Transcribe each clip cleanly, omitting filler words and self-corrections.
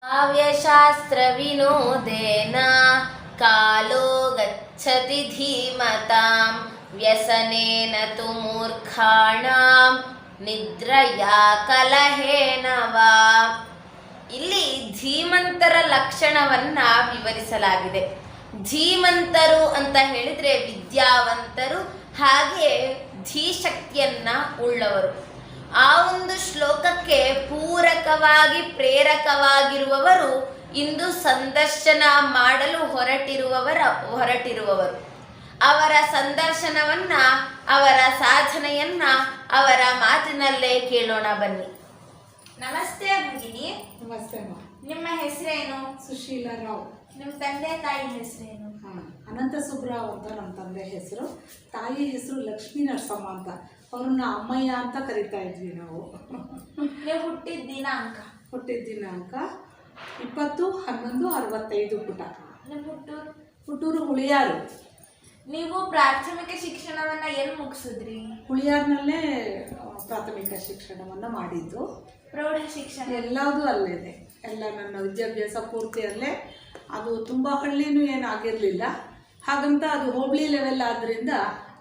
काव्यशास्त्रविनोदेन कालो गच्छति धीमतां व्यसनेन तु मूर्खाणां निद्रया कलहेन वा. ಇಲ್ಲಿ ಧೀಮಂತರ ಲಕ್ಷಣವನ್ನ ವಿವರಿಸಲಾಗಿದೆ. ಧೀಮಂತರು ಅಂತ ಹೇಳಿದ್ರೆ ವಿದ್ಯಾವಂತರು, ಹಾಗೆ ಧೀಶಕ್ತಿಯನ್ನ ಉಳ್ಳವರು. ಆ ಒಂದು ಶ್ಲೋಕಕ್ಕೆ ಪೂರಕವಾಗಿ ಪ್ರೇರಕವಾಗಿರುವವರು ಇಂದು ಸಂದರ್ಶನ ಮಾಡಲು ಹೊರಟಿರುವವರು. ಅವರ ಸಂದರ್ಶನವನ್ನ, ಅವರ ಸಾಧನೆಯನ್ನ ಅವರ ಮಾತಿನಲ್ಲೇ ಕೇಳೋಣ ಬನ್ನಿ. ನಮಸ್ತೆ ಭಗಿನಿ. ನಮಸ್ತೆ ಅಮ್ಮ. ನಿಮ್ಮ ಹೆಸರೇನು? ಸುಶೀಲಾ ರಾವ್. ನಿಮ್ಮ ತಂದೆ ತಾಯಿ ಹೆಸರೇನು? ಅನಂತ ಸುಬ್ರಾವ್ ಅಂತ ನಮ್ಮ ತಂದೆ ಹೆಸರು. ತಾಯಿ ಹೆಸರು ಲಕ್ಷ್ಮೀ ನರಸಮ್ಮ ಅಂತ. ಅವ್ರನ್ನ ಅಮ್ಮಯ್ಯ ಅಂತ ಕರಿತಾ ಇದ್ವಿ ನಾವು. ನೀವು ಹುಟ್ಟಿದ ದಿನಾಂಕ? ಹುಟ್ಟಿದ ದಿನಾಂಕ 20/11/65 ಪುಟ. ನಿಮ್ಮ ಹುಟ್ಟೂರು ಹುಳಿಯಾರು. ನೀವು ಪ್ರಾಥಮಿಕ ಶಿಕ್ಷಣವನ್ನ ಎಲ್ಲಿ ಮುಗಿಸಿದ್ರಿ? ಹುಳಿಯಾರ್ನಲ್ಲೇ ಪ್ರಾಥಮಿಕ ಶಿಕ್ಷಣವನ್ನು ಮಾಡಿದ್ದು. ಪ್ರೌಢ ಶಿಕ್ಷಣ ಎಲ್ಲದೂ ಅಲ್ಲೇನೆ. ಎಲ್ಲ ನನ್ನ ವಿದ್ಯಾಭ್ಯಾಸ ಪೂರ್ತಿ ಅಲ್ಲೇ. ಅದು ತುಂಬ ಹಳ್ಳಿನೂ ಏನಾಗಿರಲಿಲ್ಲ. ಹಾಗಂತ ಅದು ಹೋಬಳಿ ಲೆವೆಲ್ ಆದ್ದರಿಂದ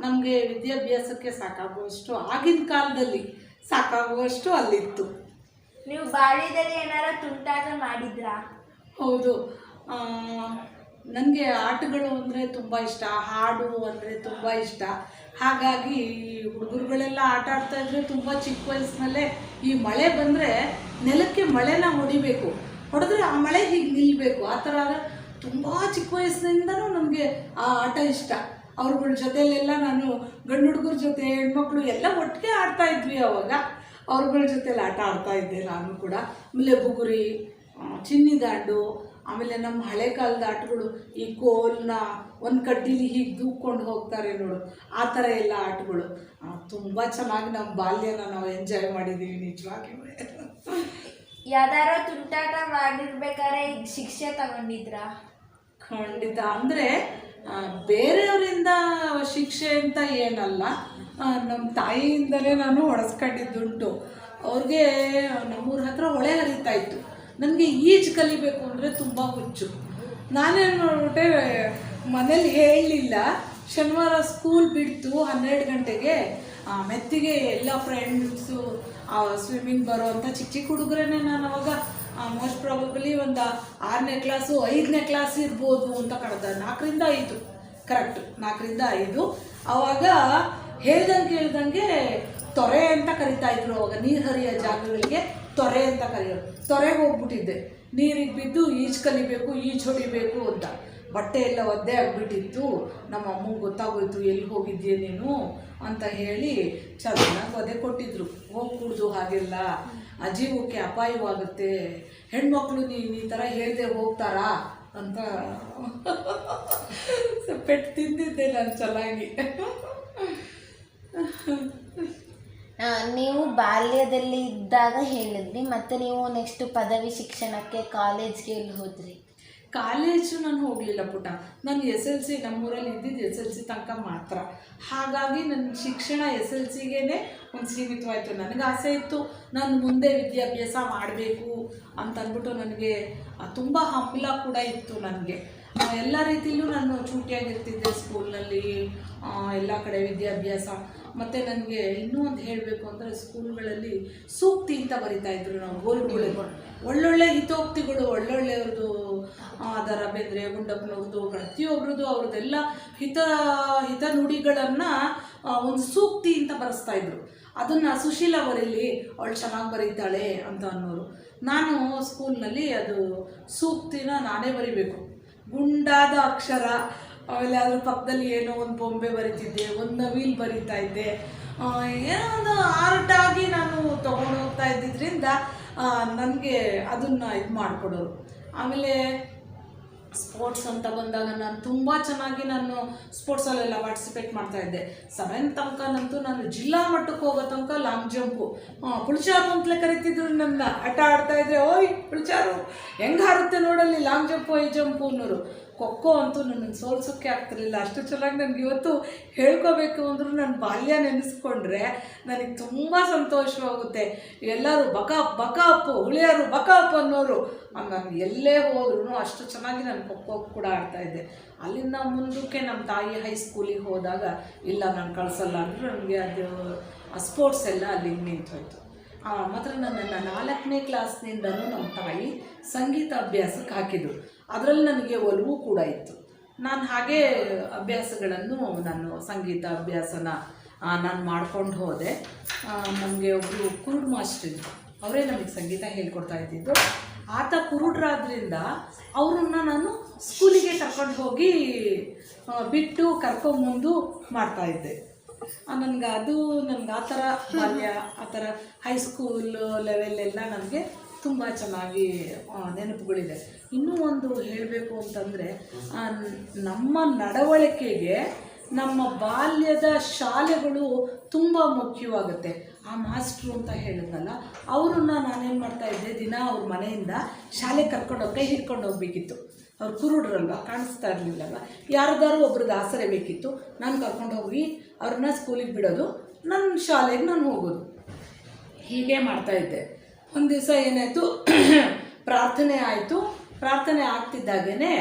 ನಮಗೆ ವಿದ್ಯಾಭ್ಯಾಸಕ್ಕೆ ಸಾಕಾಗುವಷ್ಟು, ಆಗಿನ ಕಾಲದಲ್ಲಿ ಸಾಕಾಗುವಷ್ಟು ಅಲ್ಲಿತ್ತು. ನೀವು ಬಾಲ್ಯದಲ್ಲಿ ಏನಾರ ತುಂಟಾಟ ಮಾಡಿದ್ರಾ? ಹೌದು. ನನಗೆ ಆಟಗಳು ಅಂದರೆ ತುಂಬ ಇಷ್ಟ, ಹಾಡು ಅಂದರೆ ತುಂಬ ಇಷ್ಟ. ಹಾಗಾಗಿ ಹುಡುಗರುಗಳೆಲ್ಲ ಆಟ ಆಡ್ತಾಯಿದ್ರೆ ತುಂಬ ಚಿಕ್ಕ ವಯಸ್ಸಿನಲ್ಲೇ ಈ ಮಳೆ ಬಂದರೆ ನೆಲಕ್ಕೆ ಮಳೆನ ಹೊಡಿಬೇಕು, ಹೊಡೆದ್ರೆ ಆ ಮಳೆ ಹೀಗೆ ನಿಲ್ಲಬೇಕು. ಆ ಥರ ತುಂಬ ಚಿಕ್ಕ ವಯಸ್ಸಿನಿಂದನೂ ನನಗೆ ಆ ಆಟ ಇಷ್ಟ. ಅವ್ರಗಳ ಜೊತೆಯಲ್ಲೆಲ್ಲ ನಾನು ಗಂಡು ಹುಡುಗರ ಜೊತೆ ಹೆಣ್ಮಕ್ಳು ಎಲ್ಲ ಒಟ್ಟಿಗೆ ಆಡ್ತಾ ಇದ್ವಿ. ಅವಾಗ ಅವ್ರಗಳ ಜೊತೆಲಿ ಆಟ ಆಡ್ತಾ ಇದ್ದೆ ನಾನು ಕೂಡ. ಆಮೇಲೆ ಬುಗುರಿ, ಚಿನ್ನಿದಾಂಡು, ಆಮೇಲೆ ನಮ್ಮ ಹಳೆ ಕಾಲದ ಆಟಗಳು, ಈ ಕೋಲ್ನ ಒಂದು ಕಡ್ಡಿಲಿ ಹೀಗೆ ದೂಕ್ಕೊಂಡು ಹೋಗ್ತಾರೆ ನೋಡು, ಆ ಥರ ಎಲ್ಲ ಆಟಗಳು ತುಂಬ ಚೆನ್ನಾಗಿ ನಮ್ಮ ಬಾಲ್ಯನ ನಾವು ಎಂಜಾಯ್ ಮಾಡಿದ್ದೀವಿ ನಿಜವಾಗಿ. ಯಾವ್ದಾರೋ ತುಂಟಾಟ ಮಾಡಿರ್ಬೇಕಾದ್ರೆ ಈಗ ಶಿಕ್ಷೆ ತಗೊಂಡಿದ್ರಾ? ಖಂಡಿತ. ಅಂದರೆ ಬೇರೆಯವರಿಂದ ಶಿಕ್ಷೆ ಅಂತ ಏನಲ್ಲ, ನಮ್ಮ ತಾಯಿಯಿಂದಲೇ ನಾನು ಹೊಡೆಸ್ಕೊಂಡಿದ್ದುಂಟು. ಅವ್ರಿಗೆ ನಮ್ಮೂರ ಹತ್ರ ಹೊಳೆ ಹರಿತಾ ಇತ್ತು. ನನಗೆ ಈಜು ಕಲಿಬೇಕು ಅಂದರೆ ತುಂಬ ಹುಚ್ಚು. ನಾನೇನು ನೋಡ್ಬಿಟ್ಟೆ, ಮನೇಲಿ ಹೇಳಲಿಲ್ಲ. ಶನಿವಾರ ಸ್ಕೂಲ್ ಬಿಡ್ತು 12 ಗಂಟೆಗೆ. ಮೆತ್ತಿಗೆ ಎಲ್ಲ ಫ್ರೆಂಡ್ಸು ಸ್ವಿಮ್ಮಿಂಗ್ ಬರೋ ಅಂಥ ಚಿಕ್ಕ ಚಿಕ್ಕ ಹುಡುಗರೇನೆ. ನಾನು ಅವಾಗ ಮೋಸ್ಟ್ ಪ್ರಾಬಬಲಿ ಒಂದು 6ನೇ ಕ್ಲಾಸು 5ನೇ ಕ್ಲಾಸ್ ಇರ್ಬೋದು ಅಂತ ಕಳೆದ. 4ರಿಂದ 5 ಕರೆಕ್ಟ್, 4ರಿಂದ 5. ಆವಾಗ ಹೇಳ್ದಂಗೆ ತೊರೆ ಅಂತ ಕರಿತಾ ಇದ್ರು. ಅವಾಗ ನೀರು ಹರಿಯೋ ಜಾಗಗಳಿಗೆ ತೊರೆ ಅಂತ ಕರೆಯೋರು. ತೊರೆಗೆ ಹೋಗ್ಬಿಟ್ಟಿದ್ದೆ, ನೀರಿಗೆ ಬಿದ್ದು ಈಜು ಕಲಿಬೇಕು, ಈಜು ಹೊಡಿಬೇಕು ಅಂತ. ಬಟ್ಟೆ ಎಲ್ಲ ಒದ್ದೆ ಆಗಿಬಿಟ್ಟಿತ್ತು. ನಮ್ಮ ಅಮ್ಮಂಗೆ ಗೊತ್ತಾಗೋಯ್ತು, ಎಲ್ಲಿ ಹೋಗಿದ್ಯೆ ನೀನು ಅಂತ ಹೇಳಿ ಚೆನ್ನಾಗಿ ಒದೆ ಕೊಟ್ಟಿದ್ರು. ಹೋಗ್ಕೂಡ್ದು, ಹಾಗೆಲ್ಲ ಜೀವಕ್ಕೆ ಅಪಾಯವಾಗುತ್ತೆ, ಹೆಣ್ಮಕ್ಳು ನೀನು ಈ ಥರ ಹೇಳ್ದೆ ಹೋಗ್ತಾರಾ ಅಂತ ಪೆಟ್ಟು ತಿಂದಿದ್ದೆ ನಾನು ಚೆನ್ನಾಗಿ. ನೀವು ಬಾಲ್ಯದಲ್ಲಿ ಇದ್ದಾಗ ಹೇಳಿದ್ರಿ, ಮತ್ತು ನೀವು ನೆಕ್ಸ್ಟ್ ಪದವಿ ಶಿಕ್ಷಣಕ್ಕೆ ಕಾಲೇಜ್ಗೆ ಎಲ್ಲಿ ಹೋದ್ರಿ? ಕಾಲೇಜು ನಾನು ಹೋಗಲಿಲ್ಲ ಪುಟ. ನಾನು SLC ನಮ್ಮೂರಲ್ಲಿ ಇದ್ದಿದ್ದು SLC ತನಕ ಮಾತ್ರ. ಹಾಗಾಗಿ ನನ್ನ ಶಿಕ್ಷಣ SLCಗೇ ಒಂದು ಸೀಮಿತವಾಯಿತು. ನನಗೆ ಆಸೆ ಇತ್ತು ನಾನು ಮುಂದೆ ವಿದ್ಯಾಭ್ಯಾಸ ಮಾಡಬೇಕು ಅಂತ ಅಂದ್ಬಿಟ್ಟು. ನನಗೆ ತುಂಬ ಹಂಬಲ ಕೂಡ ಇತ್ತು. ನನಗೆ ಎಲ್ಲ ರೀತಿಯಲ್ಲೂ ನಾನು ಚೂಟಿಯಾಗಿರ್ತಿದ್ದೆ ಸ್ಕೂಲ್ನಲ್ಲಿ, ಎಲ್ಲ ಕಡೆ ವಿದ್ಯಾಭ್ಯಾಸ. ಮತ್ತು ನನಗೆ ಇನ್ನೂ ಒಂದು ಹೇಳಬೇಕು ಅಂದರೆ, ಸ್ಕೂಲ್ಗಳಲ್ಲಿ ಸೂಕ್ತಿ ಅಂತ ಬರಿತಾಯಿದ್ರು ನಾವು ಗೋಲ್ಗಳಲ್ಲಿ. ಒಳ್ಳೊಳ್ಳೆ ಹಿತೋಕ್ತಿಗಳು, ಒಳ್ಳೊಳ್ಳೆಯವ್ರದ್ದು, ಅದರ ಬೇಂದ್ರೆ, ಗುಂಡಪ್ಪನವ್ರದ್ದು, ಪ್ರತಿಯೊಬ್ಬರದ್ದು ಅವ್ರದ್ದೆಲ್ಲ ಹಿತ ನುಡಿಗಳನ್ನು ಒಂದು ಸೂಕ್ತಿ ಅಂತ ಬರೆಸ್ತಾಯಿದ್ರು. ಅದನ್ನು ಸುಶೀಲ ಬರೀಲಿ, ಅವಳು ಚೆನ್ನಾಗಿ ಬರೀತಾಳೆ ಅಂತ ಅನ್ನೋರು. ನಾನು ಸ್ಕೂಲ್ನಲ್ಲಿ ಅದು ಸೂಕ್ತಿನ ನಾನೇ ಬರಿಬೇಕು. ಗುಂಡಾದ ಅಕ್ಷರ, ಆಮೇಲೆ ಅದ್ರ ಪಕ್ಕದಲ್ಲಿ ಏನೋ ಒಂದು ಬೊಂಬೆ ಬರೀತಿದ್ದೆ, ಒಂದು ನವಿಲು ಬರೀತಾ ಇದ್ದೆ. ಏನೋ ಒಂದು ಆರ್ಟಾಗಿ ನಾನು ತೊಗೊಂಡು ಹೋಗ್ತಾ ಇದ್ದಿದ್ದರಿಂದ ನನಗೆ ಅದನ್ನು ಇದು ಮಾಡಿಕೊಡೋರು. ಆಮೇಲೆ ಸ್ಪೋರ್ಟ್ಸ್ ಅಂತ ಬಂದಾಗ ನಾನು ತುಂಬ ಚೆನ್ನಾಗಿ ಸ್ಪೋರ್ಟ್ಸಲ್ಲೆಲ್ಲ ಪಾರ್ಟಿಸಿಪೇಟ್ ಮಾಡ್ತಾಯಿದ್ದೆ. 7th ತನಕನಂತೂ ನಾನು ಜಿಲ್ಲಾ ಮಟ್ಟಕ್ಕೆ ಹೋಗೋ ತನಕ ಲಾಂಗ್ ಜಂಪು, ಪುಳಿಚಾರು ಅಂತಲೇ ಕರಿತಿದ್ರು ನನ್ನ. ಆಟ ಆಡ್ತಾಯಿದ್ರೆ, ಓಯ್ ಪುಳಿಚಾರು ಹೆಂಗೆ ಹಾರುತ್ತೆ ನೋಡಲ್ಲಿ ಲಾಂಗ್ ಜಂಪು ಹೈ ಜಂಪು ಅನ್ನೋರು. ಖೋಖೋ ಅಂತೂ ನನ್ನನ್ನು ಸೋಲ್ಸೋಕ್ಕೆ ಆಗ್ತಿರಲಿಲ್ಲ. ಅಷ್ಟು ಚೆನ್ನಾಗಿ ನನಗೆ ಇವತ್ತು ಹೇಳ್ಕೋಬೇಕು ಅಂದರೂ ನನ್ನ ಬಾಲ್ಯ ನೆನೆಸ್ಕೊಂಡ್ರೆ ನನಗೆ ತುಂಬ ಸಂತೋಷವಾಗುತ್ತೆ. ಎಲ್ಲರೂ ಬಕ ಅಪ್ಪು ಹುಳಿಯಾರು ಬಕ ಅಪ್ಪು ಅನ್ನೋರು. ನಾನು ಎಲ್ಲೇ ಹೋದ್ರೂ ಅಷ್ಟು ಚೆನ್ನಾಗಿ ನಾನು ಖೋಖೋ ಕೂಡ ಆಡ್ತಾಯಿದ್ದೆ. ಅಲ್ಲಿಂದ ಮುಂದಕ್ಕೆ ನಮ್ಮ ತಾಯಿ ಹೈಸ್ಕೂಲಿಗೆ ಹೋದಾಗ ಇಲ್ಲ ನಾನು ಕಳಿಸಲ್ಲ ಅಂದರು. ನನಗೆ ಅದು ಸ್ಪೋರ್ಟ್ಸ್ ಎಲ್ಲ ಅಲ್ಲಿಗೆ ನಿಂತೋಯ್ತು. ಮಾತ್ರ ನನ್ನನ್ನು 4ನೇ ಕ್ಲಾಸ್ನಿಂದನೂ ನಮ್ಮ ತಾಯಿ ಸಂಗೀತ ಅಭ್ಯಾಸಕ್ಕೆ ಹಾಕಿದರು. ಅದರಲ್ಲಿ ನನಗೆ ಒಲವು ಕೂಡ ಇತ್ತು. ನಾನು ಹಾಗೇ ಅಭ್ಯಾಸಗಳನ್ನು ಸಂಗೀತ ಅಭ್ಯಾಸನ ನಾನು ಮಾಡ್ಕೊಂಡು ಹೋದೆ. ನಮಗೆ ಒಬ್ಬರು ಕುರುಡು ಮಾಸ್ಟರ್ ಇದ್ದರು, ಅವರೇ ನಮಗೆ ಸಂಗೀತ ಹೇಳ್ಕೊಡ್ತಾ ಇದ್ದಿದ್ದು. ಆತ ಕುರುಡ್ರಾದ್ರಿಂದ ಅವರನ್ನು ನಾನು ಸ್ಕೂಲಿಗೆ ಕರ್ಕೊಂಡು ಹೋಗಿ ಬಿಟ್ಟು ಕರ್ಕೊಂಬಂದು ಮಾಡ್ತಾಯಿದ್ದೆ. ನನಗೆ ಆ ಥರ ಬಾಲ್ಯ, ಆ ಥರ ಹೈಸ್ಕೂಲ್ ಲೆವೆಲ್ಲೆಲ್ಲ ನನಗೆ ತುಂಬ ಚೆನ್ನಾಗಿ ನೆನಪುಗಳಿದೆ. ಇನ್ನೂ ಒಂದು ಹೇಳಬೇಕು ಅಂತಂದರೆ, ನಮ್ಮ ನಡವಳಿಕೆಗೆ ನಮ್ಮ ಬಾಲ್ಯದ ಶಾಲೆಗಳು ತುಂಬ ಮುಖ್ಯವಾಗುತ್ತೆ. ಆ ಮಾಸ್ಟ್ರು ಅಂತ ಹೇಳಿದ್ನಲ್ಲ, ಅವರನ್ನು ನಾನೇನು ಮಾಡ್ತಾಯಿದ್ದೆ, ದಿನ ಅವ್ರ ಮನೆಯಿಂದ ಶಾಲೆ ಕೈ ಹಿಡ್ಕೊಂಡು ಹೋಗ್ಬೇಕಿತ್ತು. ಅವ್ರು ಕುರುಡ್ರಲ್ವ, ಕಾಣಿಸ್ತಾ ಇರಲಿಲ್ಲಲ್ಲ, ಯಾರ್ದಾರು ಒಬ್ರದ್ದು ಆಸರೆ ಬೇಕಿತ್ತು. ನಾನು ಕರ್ಕೊಂಡು ಹೋಗಿ ಅವ್ರನ್ನ ಸ್ಕೂಲಿಗೆ ಬಿಡೋದು, ನನ್ನ ಶಾಲೆಗೆ ನಾನು ಹೋಗೋದು, ಹೀಗೆ ಮಾಡ್ತಾಯಿದ್ದೆ. ಒಂದು ದಿವಸ ಏನಾಯಿತು, ಪ್ರಾರ್ಥನೆ ಆಯಿತು. ಪ್ರಾರ್ಥನೆ ಆಗ್ತಿದ್ದಾಗೇ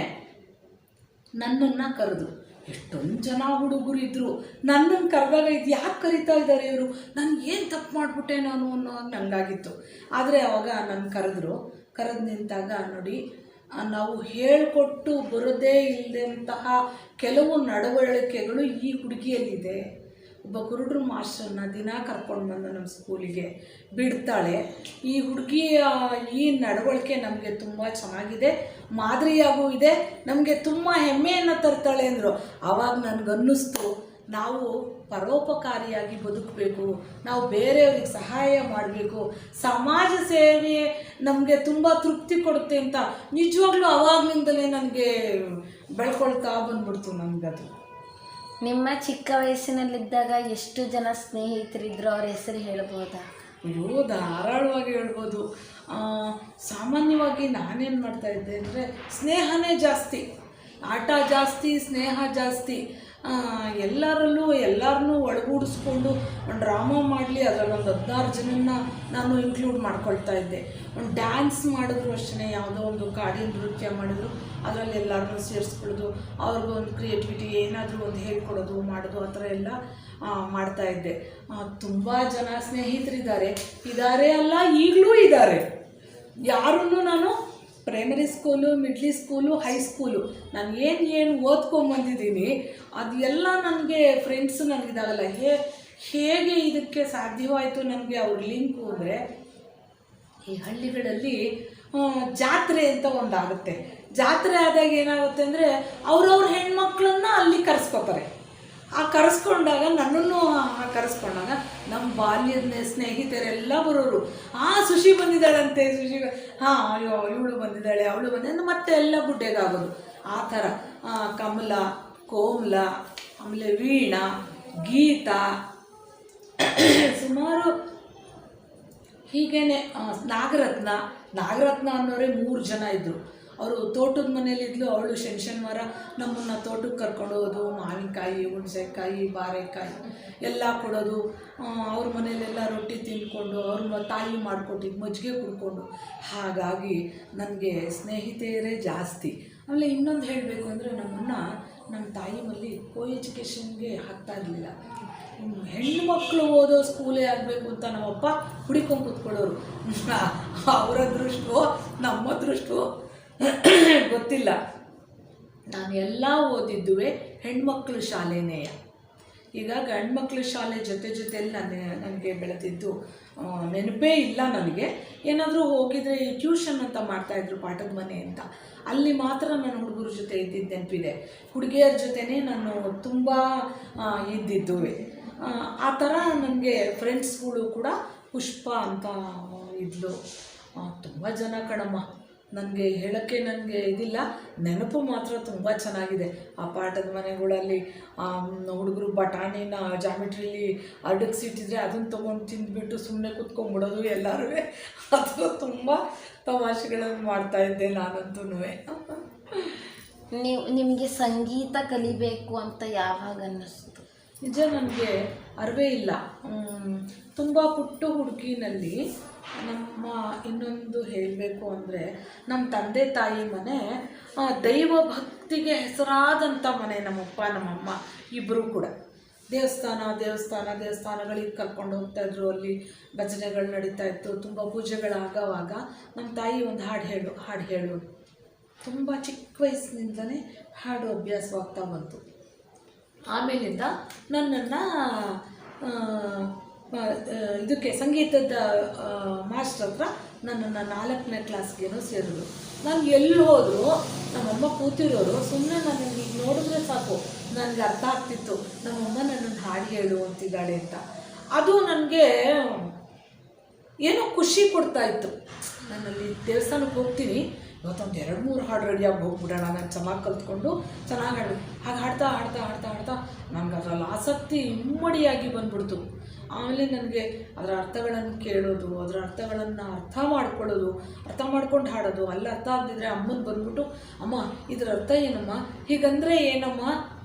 ನನ್ನನ್ನು ಕರೆದು, ಎಷ್ಟೊಂದು ಜನ ಹುಡುಗರು ಇದ್ದರು. ನನ್ನನ್ನು ಕರೆದಾಗ ಇದು ಯಾಕೆ ಕರಿತಾ ಇದ್ದಾರೆ ಇವರು, ನಾನು ಏನು ತಪ್ಪು ಮಾಡಿಬಿಟ್ಟೆ ನಾನು ಅನ್ನೋ ನನಗಾಗಿತ್ತು. ಆದರೆ ಅವಾಗ ನನ್ನ ಕರೆದು ನಿಂತಾಗ ನೋಡಿ, ನಾವು ಹೇಳಿಕೊಟ್ಟು ಬರೋದೇ ಇಲ್ಲದಂತಹ ಕೆಲವು ನಡವಳಿಕೆಗಳು ಈ ಹುಡುಗಿಯಲ್ಲಿದೆ. ಒಬ್ಬ ಕುರುಡ್ರು ಮಾಸ್ಟರ್ನ ದಿನ ಕರ್ಕೊಂಡು ಬಂದು ನಮ್ಮ ಸ್ಕೂಲಿಗೆ ಬಿಡ್ತಾಳೆ. ಈ ಹುಡುಗಿಯ ಈ ನಡವಳಿಕೆ ನಮಗೆ ತುಂಬ ಚೆನ್ನಾಗಿದೆ, ಮಾದರಿಯಾಗೂ ಇದೆ, ನಮಗೆ ತುಂಬ ಹೆಮ್ಮೆಯನ್ನು ತರ್ತಾಳೆ ಅಂದರು. ಆವಾಗ ನನಗನ್ನಿಸ್ತು, ನಾವು ಪರೋಪಕಾರಿಯಾಗಿ ಬದುಕಬೇಕು, ನಾವು ಬೇರೆಯವ್ರಿಗೆ ಸಹಾಯ ಮಾಡಬೇಕು, ಸಮಾಜ ಸೇವೆ ನಮಗೆ ತುಂಬ ತೃಪ್ತಿ ಕೊಡುತ್ತೆ ಅಂತ ನಿಜವಾಗ್ಲೂ ಆವಾಗಲಿಂದಲೇ ನನಗೆ ಬೆಳ್ಕೊಳ್ತಾ ಬಂದ್ಬಿಡ್ತು ನನಗದು. ನಿಮ್ಮ ಚಿಕ್ಕ ವಯಸ್ಸಿನಲ್ಲಿದ್ದಾಗ ಎಷ್ಟು ಜನ ಸ್ನೇಹಿತರಿದ್ರು, ಅವ್ರ ಹೆಸರು ಹೇಳ್ಬೋದಾ? ಅಯ್ಯೋ, ಧಾರಾಳವಾಗಿ ಹೇಳ್ಬೋದು. ಸಾಮಾನ್ಯವಾಗಿ ನಾನೇನು ಮಾಡ್ತಾಯಿದ್ದೆ ಅಂದರೆ, ಸ್ನೇಹನೇ ಜಾಸ್ತಿ, ಆಟ ಜಾಸ್ತಿ, ಸ್ನೇಹ ಜಾಸ್ತಿ. ಎಲ್ಲರನ್ನೂ ಒಳಗೂಡಿಸ್ಕೊಂಡು ಒಂದು ಡ್ರಾಮಾ ಮಾಡಲಿ, ಅದರಲ್ಲಿ ಒಂದು 16 ಜನನ್ನ ನಾನು ಇನ್ಕ್ಲೂಡ್ ಮಾಡ್ಕೊಳ್ತಾ ಇದ್ದೆ. ಒಂದು ಡ್ಯಾನ್ಸ್ ಮಾಡಿದ್ರು ಅಷ್ಟೇ, ಯಾವುದೋ ಒಂದು ಕಾಡಿನ ನೃತ್ಯ ಮಾಡಿದ್ರು ಅದರಲ್ಲಿ ಎಲ್ಲರನ್ನೂ ಸೇರಿಸ್ಕೊಳ್ಳೋದು, ಅವ್ರಿಗೊಂದು ಕ್ರಿಯೇಟಿವಿಟಿ ಏನಾದರೂ ಒಂದು ಹೇಳ್ಕೊಡೋದು ಮಾಡೋದು, ಆ ಥರ ಎಲ್ಲ ಮಾಡ್ತಾಯಿದ್ದೆ. ತುಂಬ ಜನ ಇದ್ದಾರೆ ಅಲ್ಲ, ಈಗಲೂ ಇದ್ದಾರೆ. ಯಾರನ್ನು ನಾನು primary school, middle school, high school ನಾನು ಏನು ಓದ್ಕೊಂಬಂದಿದ್ದೀನಿ ಅದೆಲ್ಲ ನನಗೆ ಫ್ರೆಂಡ್ಸು ನನಗಿದಾಗಲ್ಲ. ಹೇಗೆ ಇದಕ್ಕೆ ಸಾಧ್ಯವಾಯಿತು ನನಗೆ ಅವ್ರ ಲಿಂಕು ಅಂದರೆ, ಈ ಹಳ್ಳಿಗಳಲ್ಲಿ ಜಾತ್ರೆ ಅಂತ ಒಂದಾಗುತ್ತೆ. ಜಾತ್ರೆ ಆದಾಗ ಏನಾಗುತ್ತೆ ಅಂದರೆ, ಅವ್ರವ್ರ ಹೆಣ್ಮಕ್ಳನ್ನ ಅಲ್ಲಿ ಕರೆಸ್ಕೋತಾರೆ. ಕರೆಸ್ಕೊಂಡಾಗ ನನ್ನನ್ನು ಕರೆಸ್ಕೊಂಡಾಗ ನಮ್ಮ ಬಾಲ್ಯದ ಸ್ನೇಹಿತರೆಲ್ಲ ಬರೋರು. ಸುಶಿ ಬಂದಿದ್ದಾಳಂತೆ, ಅಯ್ಯೋ ಇವಳು ಬಂದಿದ್ದಾಳೆ, ಅವಳು ಬಂದಿದ್ದ, ಮತ್ತೆ ಎಲ್ಲ ಗುಡ್ಡೆಗಾಗೋದು. ಆ ಥರ ಕಮಲ, ಕೋಮಲ, ಆಮೇಲೆ ವೀಣಾ, ಗೀತಾ, ಸುಮಾರು ಹೀಗೇನೆ ನಾಗರತ್ನ ಅನ್ನೋರೇ 3 ಜನ ಇದ್ದರು. ಅವರು ತೋಟದ ಮನೇಲಿದ್ಲು. ಅವಳು ಶನಿವಾರ ನಮ್ಮನ್ನು ತೋಟಕ್ಕೆ ಕರ್ಕೊಂಡು ಹೋಗೋದು, ಮಾವಿನಕಾಯಿ, ಹುಣಸೆಕಾಯಿ, ಬಾರೆಕಾಯಿ ಎಲ್ಲ ಕೊಡೋದು. ಅವ್ರ ಮನೇಲೆಲ್ಲ ರೊಟ್ಟಿ ತಿಂದ್ಕೊಂಡು, ಅವ್ರ ತಾಯಿ ಮಾಡಿಕೊಟ್ಟಿದ್ದು ಮಜ್ಜಿಗೆ ಕುಡ್ಕೊಂಡು. ಹಾಗಾಗಿ ನನಗೆ ಸ್ನೇಹಿತೆಯರೇ ಜಾಸ್ತಿ. ಆಮೇಲೆ ಇನ್ನೊಂದು ಹೇಳಬೇಕು ಅಂದರೆ, ನಮ್ಮ ತಾಯಿ ಮಲ್ಲಿ ಎಜುಕೇಷನ್ಗೆ ಹಾಕ್ತಾ ಇರಲಿಲ್ಲ. ಹೆಣ್ಣುಮಕ್ಕಳು ಓದೋ ಸ್ಕೂಲೇ ಆಗಬೇಕು ಅಂತ ನಮ್ಮಪ್ಪ ಹುಡಿಕೊಂಡು ಕೂತ್ಕೊಳ್ಳೋರು. ಅವರ ದೃಷ್ಟವೋ ನಮ್ಮ ದೃಷ್ಟವೋ ಗೊತ್ತಿಲ್ಲ. ನಾನು ಎಲ್ಲ ಓದಿದ್ದುವೆ ಹೆಣ್ಮಕ್ಳ ಶಾಲೆನೇ. ಈಗ ಗಂಡ್ಮಕ್ಳ ಶಾಲೆ ಜೊತೆಯಲ್ಲಿ ನನಗೆ ಬೆಳೆದಿದ್ದು ನೆನಪೇ ಇಲ್ಲ ನನಗೆ. ಏನಾದರೂ ಹೋಗಿದರೆ ಈ ಟ್ಯೂಷನ್ ಅಂತ ಮಾಡ್ತಾಯಿದ್ರು, ಪಾಠದ ಮನೆ ಅಂತ, ಅಲ್ಲಿ ಮಾತ್ರ ನಾನು ಹುಡುಗರ ಜೊತೆ ಇದ್ದಿದ್ದು ನೆನಪಿದೆ. ಹುಡುಗಿಯರ ಜೊತೆನೇ ನಾನು ತುಂಬ ಇದ್ದಿದ್ದುವೆ. ಆ ಥರ ನನಗೆ ಫ್ರೆಂಡ್ಸ್ಗಳು ಕೂಡ ಪುಷ್ಪ ಅಂತ ಇದ್ಲು. ತುಂಬ ಜನ ಕಣಮ್ಮ, ನನಗೆ ಹೇಳೋಕ್ಕೆ ನನಗೆ ಇದಿಲ್ಲ, ನೆನಪು ಮಾತ್ರ ತುಂಬ ಚೆನ್ನಾಗಿದೆ. ಆ ಪಾಠದ ಮನೆಗಳಲ್ಲಿ ಹುಡುಗರು ಬಟಾಣಿನ ಜಾಮಿಟ್ರಿಲಿ ಅಡಗಿಸಿಟ್ಟಿದ್ರೆ ಅದನ್ನು ತೊಗೊಂಡು ತಿಂದುಬಿಟ್ಟು ಸುಮ್ಮನೆ ಕೂತ್ಕೊಂಡ್ಬಿಡೋದು ಎಲ್ಲರೂ. ಅದು ತುಂಬ ತಮಾಷೆಗಳನ್ನು ಮಾಡ್ತಾಯಿದ್ದೆ ನಾನಂತೂ. ನಿಮಗೆ ಸಂಗೀತ ಕಲಿಬೇಕು ಅಂತ ಯಾವಾಗ ಅನ್ನಿಸ್ತು? ನಿಜ ನನಗೆ ಅರಿವೇ ಇಲ್ಲ. ತುಂಬ ಪುಟ್ಟ ಹುಡುಗಿನಲ್ಲಿ ನಮ್ಮ ಇನ್ನೊಂದು ಹೇಳಬೇಕು ಅಂದರೆ ನಮ್ಮ ತಂದೆ ತಾಯಿ ಮನೆ ದೈವ ಭಕ್ತಿಗೆ ಹೆಸರಾದಂಥ ಮನೆ. ನಮ್ಮಪ್ಪ ನಮ್ಮಮ್ಮ ಇಬ್ಬರೂ ಕೂಡ ದೇವಸ್ಥಾನಗಳಿಗೆ ಕರ್ಕೊಂಡು ಹೋಗ್ತಾಯಿದ್ರು. ಅಲ್ಲಿ ಭಜನೆಗಳು ನಡೀತಾ ಇತ್ತು, ತುಂಬ ಪೂಜೆಗಳಾಗವಾಗ ನಮ್ಮ ತಾಯಿ ಒಂದು ಹಾಡು ಹೇಳು ತುಂಬ ಚಿಕ್ಕ ವಯಸ್ಸಿನಿಂದಲೇ ಹಾಡು ಅಭ್ಯಾಸವಾಗ್ತಾ ಬಂತು. ಆಮೇಲಿಂದ ನನ್ನನ್ನು ಇದಕ್ಕೆ ಸಂಗೀತದ ಮಾಸ್ಟರ್ ಹತ್ರ ನನ್ನನ್ನು 4ನೇ ಕ್ಲಾಸ್ಗೇನೋ ಸೇರಿದ್ರು. ನಾನು ಎಲ್ಲಿ ಹೋದರೂ ನಮ್ಮಮ್ಮ ಕೂತಿರೋರು ಸುಮ್ಮನೆ ನನಗೆ ಈಗ ನೋಡಿದ್ರೆ ಸಾಕು ನನಗೆ ಅರ್ಥ ಆಗ್ತಿತ್ತು ನಮ್ಮಮ್ಮ ನನ್ನನ್ನು ಹಾಡು ಹೇಳು ಅಂತಿದ್ದಾಳೆ ಅಂತ. ಅದು ನನಗೆ ಏನೋ ಖುಷಿ ಕೊಡ್ತಾಯಿತ್ತು. ನಾನಲ್ಲಿ ದೇವಸ್ಥಾನಕ್ಕೆ ಹೋಗ್ತೀನಿ, ಇವತ್ತೊಂದು 2-3 ಹಾಡು ರೆಡಿಯಾಗಿ ಹೋಗ್ಬಿಡೋಣ, ನಾನು ಚೆನ್ನಾಗಿ ಕಲ್ತ್ಕೊಂಡು ಚೆನ್ನಾಗಿ ಹಾಗೆ ಹಾಡ್ತಾ ನನಗೆ ಅದರಲ್ಲಿ ಆಸಕ್ತಿ ಇಮ್ಮಡಿಯಾಗಿ ಬಂದ್ಬಿಡ್ತು. ಆಮೇಲೆ ನನಗೆ ಅದರ ಅರ್ಥಗಳನ್ನು ಕೇಳೋದು, ಅದರ ಅರ್ಥಗಳನ್ನು ಅರ್ಥ ಮಾಡ್ಕೊಂಡು ಹಾಡೋದು. ಅಲ್ಲಿ ಅರ್ಥ ಆಗದಿದ್ರೆ ಅಮ್ಮನ ಬಂದ್ಬಿಟ್ಟು, ಅಮ್ಮ ಇದರ ಅರ್ಥ ಏನಮ್ಮ, ಹೀಗಂದರೆ ಏನಮ್ಮ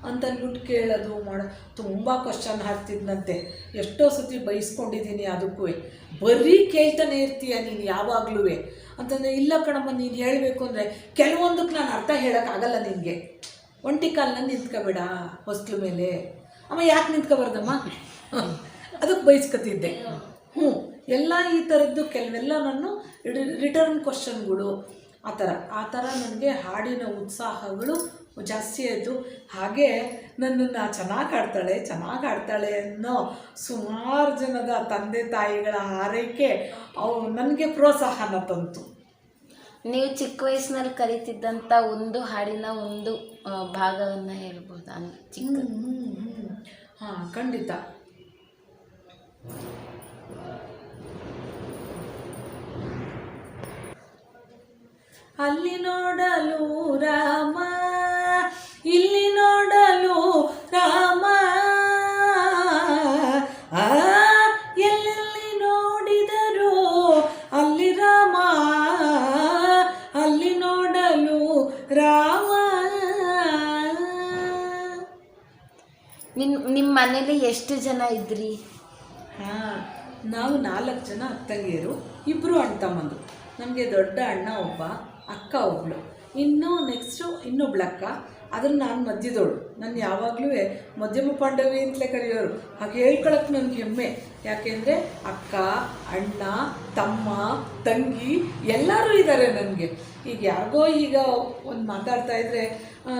ಅಂತಂದ್ಬಿಟ್ಟು ಕೇಳೋದು ತುಂಬ ಕ್ವಶನ್ ಹಾಕ್ತಿದ್ದಂತೆ. ಎಷ್ಟೋ ಸತಿ ಬೈಸ್ಕೊಂಡಿದ್ದೀನಿ. ಅದಕ್ಕೂ ಬರೀ ಕೇಳ್ತಾನೆ ಇರ್ತೀಯ ನೀನು ಯಾವಾಗಲೂ ಅಂತಂದರೆ, ಇಲ್ಲ ಕಣಮ್ಮ ನೀನು ಹೇಳಬೇಕು ಅಂದರೆ ಕೆಲವೊಂದಕ್ಕೆ ನಾನು ಅರ್ಥ ಹೇಳೋಕ್ಕಾಗಲ್ಲ ನಿನಗೆ, ಒಂಟಿ ಕಾಲನ್ನ ನಿಂತ್ಕೋಬೇಡ ಹೊಸ್ಲು ಮೇಲೆ. ಅಮ್ಮ ಯಾಕೆ ನಿಂತ್ಕೊಬಾರ್ದಮ್ಮ ಅದಕ್ಕೆ ಬೈಸ್ಕೊತಿದ್ದೆ. ಎಲ್ಲ ಈ ಥರದ್ದು ಕೆಲವೆಲ್ಲ ನಾನು ರಿಟರ್ನ್ ಕ್ವಶನ್ಗಳು ಆ ಥರ ನನಗೆ ಹಾಡಿನ ಉತ್ಸಾಹಗಳು ಜಾಸ್ತಿ ಆಯಿತು. ಹಾಗೆ ನನ್ನನ್ನು ಚೆನ್ನಾಗಿ ಹಾಡ್ತಾಳೆ ಅನ್ನೋ ಸುಮಾರು ಜನದ ತಂದೆ ತಾಯಿಗಳ ಹಾರೈಕೆ ನನಗೆ ಪ್ರೋತ್ಸಾಹನ ತಂತು. ನೀವು ಚಿಕ್ಕ ವಯಸ್ಸಿನಲ್ಲಿ ಕಲಿತಿದ್ದಂಥ ಒಂದು ಹಾಡಿನ ಒಂದು ಭಾಗವನ್ನು ಹೇಳ್ಬೋದಾ? ಹಾಂ, ಖಂಡಿತ. ಅಲ್ಲಿ ನೋಡಲು ರಾಮ, ಇಲ್ಲಿ ನೋಡಲು ರಾಮ, ಎಲ್ಲೆಲ್ಲಿ ನೋಡಿದರು ಅಲ್ಲಿ ರಾಮ, ಅಲ್ಲಿ ನೋಡಲು ರಾಮ. ನಿಮ್ಮ ಮನೇಲಿ ಎಷ್ಟು ಜನ ಇದ್ರಿ? ನಾವು 4 ಜನ ಅಕ್ಕಂಗಿಯರು, 2 ಅಣ್ಣ ತಮ್ಮಂದು. ನಮಗೆ ದೊಡ್ಡ ಅಣ್ಣ ಒಬ್ಬ, ಅಕ್ಕ ಒಬ್ಬಳು, ಇನ್ನೊಬ್ಳು ಅಕ್ಕ. ಅದನ್ನು ನಾನು ಮಧ್ಯದವಳು. ನಾನು ಯಾವಾಗಲೂ ಮಧ್ಯಮ ಪಾಂಡವಿ ಅಂತಲೇ ಕರೆಯೋರು. ಹಾಗೆ ಹೇಳ್ಕೊಳಕ್ಕೆ ನನಗೆ ಹೆಮ್ಮೆ. ಯಾಕೆಂದರೆ ಅಕ್ಕ, ಅಣ್ಣ, ತಮ್ಮ, ತಂಗಿ ಎಲ್ಲರೂ ಇದ್ದಾರೆ ನನಗೆ. ಈಗ ಯಾರಿಗೋ ಈಗ ಒಂದು ಮಾತಾಡ್ತಾ ಇದ್ದರೆ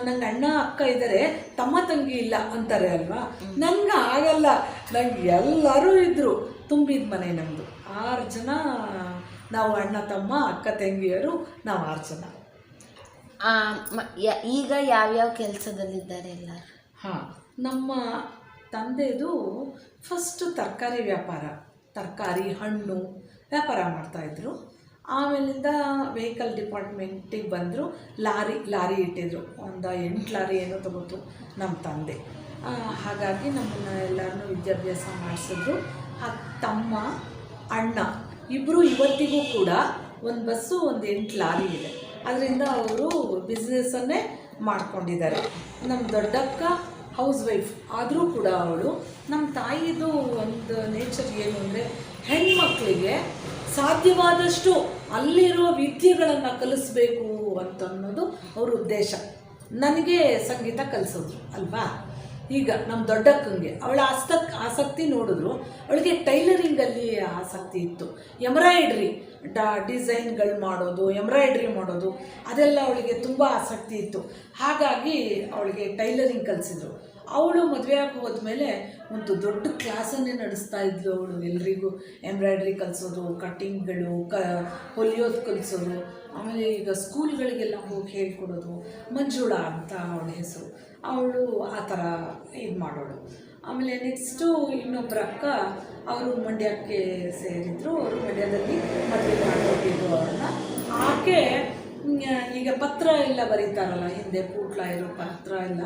ನಂಗೆ ಅಣ್ಣ ಅಕ್ಕ ಇದ್ದಾರೆ, ತಮ್ಮ ತಂಗಿ ಇಲ್ಲ ಅಂತಾರೆ ಅಲ್ವಾ. ನಂಗೆ ಆಗಲ್ಲ. ನಂಗೆ ಎಲ್ಲರೂ ಇದ್ದರು. ತುಂಬಿದ ಮನೆ ನಮ್ಮದು. 6 ಜನ ನಾವು, ಅಣ್ಣ ತಮ್ಮ ಅಕ್ಕ ತಂಗಿಯರು, ನಾವು 6 ಜನ. ಈಗ ಯಾವ್ಯಾವ ಕೆಲಸದಲ್ಲಿದ್ದಾರೆ ಎಲ್ಲರೂ? ಹಾಂ, ನಮ್ಮ ತಂದೆದು ಫಸ್ಟು ತರಕಾರಿ ವ್ಯಾಪಾರ, ತರಕಾರಿ ಹಣ್ಣು ವ್ಯಾಪಾರ ಮಾಡ್ತಾಯಿದ್ರು. ಆಮೇಲಿಂದ ವೆಹಿಕಲ್ ಡಿಪಾರ್ಟ್ಮೆಂಟಿಗೆ ಬಂದರು. ಲಾರಿ ಇಟ್ಟಿದ್ರು. ಒಂದು 8 ಲಾರಿ ಏನೋ ತಗೋತು ನಮ್ಮ ತಂದೆ. ಹಾಗಾಗಿ ನಮ್ಮನ್ನು ಎಲ್ಲರನ್ನೂ ವಿದ್ಯಾಭ್ಯಾಸ ಮಾಡಿಸಿದ್ರು. ತಮ್ಮ ಅಣ್ಣ ಇಬ್ಬರು ಇವತ್ತಿಗೂ ಕೂಡ ಒಂದು ಬಸ್ಸು, ಒಂದು 8 ಲಾರಿ ಇದೆ. ಅದರಿಂದ ಅವರು ಬಿಸ್ನೆಸ್ಸನ್ನೇ ಮಾಡ್ಕೊಂಡಿದ್ದಾರೆ. ನಮ್ಮ ದೊಡ್ಡಕ್ಕ ಹೌಸ್ ವೈಫ್ ಆದರೂ ಕೂಡ ಅವಳು, ನಮ್ಮ ತಾಯಿದು ಒಂದು ನೇಚರ್ ಏನು ಅಂದರೆ ಹೆಣ್ಮಕ್ಳಿಗೆ ಸಾಧ್ಯವಾದಷ್ಟು ಅಲ್ಲಿರೋ ವಿದ್ಯೆಗಳನ್ನು ಕಲಿಸ್ಬೇಕು ಅಂತನ್ನೋದು ಅವ್ರ ಉದ್ದೇಶ. ನನಗೆ ಸಂಗೀತ ಕಲಿಸೋದ್ರು ಅಲ್ವಾ. ಈಗ ನಮ್ಮ ದೊಡ್ಡಕ್ಕಂಗೆ ಅವಳ ಆಸಕ್ತಿ ನೋಡಿದ್ರು. ಅವಳಿಗೆ ಟೈಲರಿಂಗಲ್ಲಿ ಆಸಕ್ತಿ ಇತ್ತು. ಎಂಬ್ರಾಯ್ಡ್ರಿ ಡಿಸೈನ್ಗಳು ಮಾಡೋದು, ಎಂಬ್ರಾಯ್ಡ್ರಿ ಮಾಡೋದು ಅದೆಲ್ಲ ಅವಳಿಗೆ ತುಂಬ ಆಸಕ್ತಿ ಇತ್ತು. ಹಾಗಾಗಿ ಅವಳಿಗೆ ಟೈಲರಿಂಗ್ ಕಲಿಸಿದ್ರು. ಅವಳು ಮದುವೆಯಾಗಿ ಹೋದ್ಮೇಲೆ ಒಂದು ದೊಡ್ಡ ಕ್ಲಾಸನ್ನೇ ನಡೆಸ್ತಾ ಇದ್ಲು ಅವಳು. ಎಲ್ರಿಗೂ ಎಂಬ್ರಾಯ್ಡ್ರಿ ಕಲಿಸೋದು, ಕಟ್ಟಿಂಗ್ಗಳು, ಹೊಲಿಯೋದು ಕಲಿಸೋದು. ಆಮೇಲೆ ಈಗ ಸ್ಕೂಲ್ಗಳಿಗೆಲ್ಲ ಹೋಗಿ ಹೇಳ್ಕೊಡೋದು. ಮಂಜುಳಾ ಅಂತ ಅವಳ ಹೆಸರು. ಅವಳು ಆ ಥರ ಇದು ಮಾಡೋಳು. ಆಮೇಲೆ ನೆಕ್ಸ್ಟು ಇನ್ನೊಬ್ಬರ ಅಕ್ಕ, ಅವರು ಮಂಡ್ಯಕ್ಕೆ ಸೇರಿದ್ರು. ಅವರು ಮಂಡ್ಯದಲ್ಲಿ ಮದುವೆ ಮಾಡಿಕೊಟ್ಟಿದ್ರು ಅವ್ರನ್ನ. ಆಕೆ ಈಗ ಪತ್ರ ಎಲ್ಲ ಬರೀತಾರಲ್ಲ, ಹಿಂದೆ ಪೂಟ್ಲ ಇರೋ ಪತ್ರ ಎಲ್ಲ,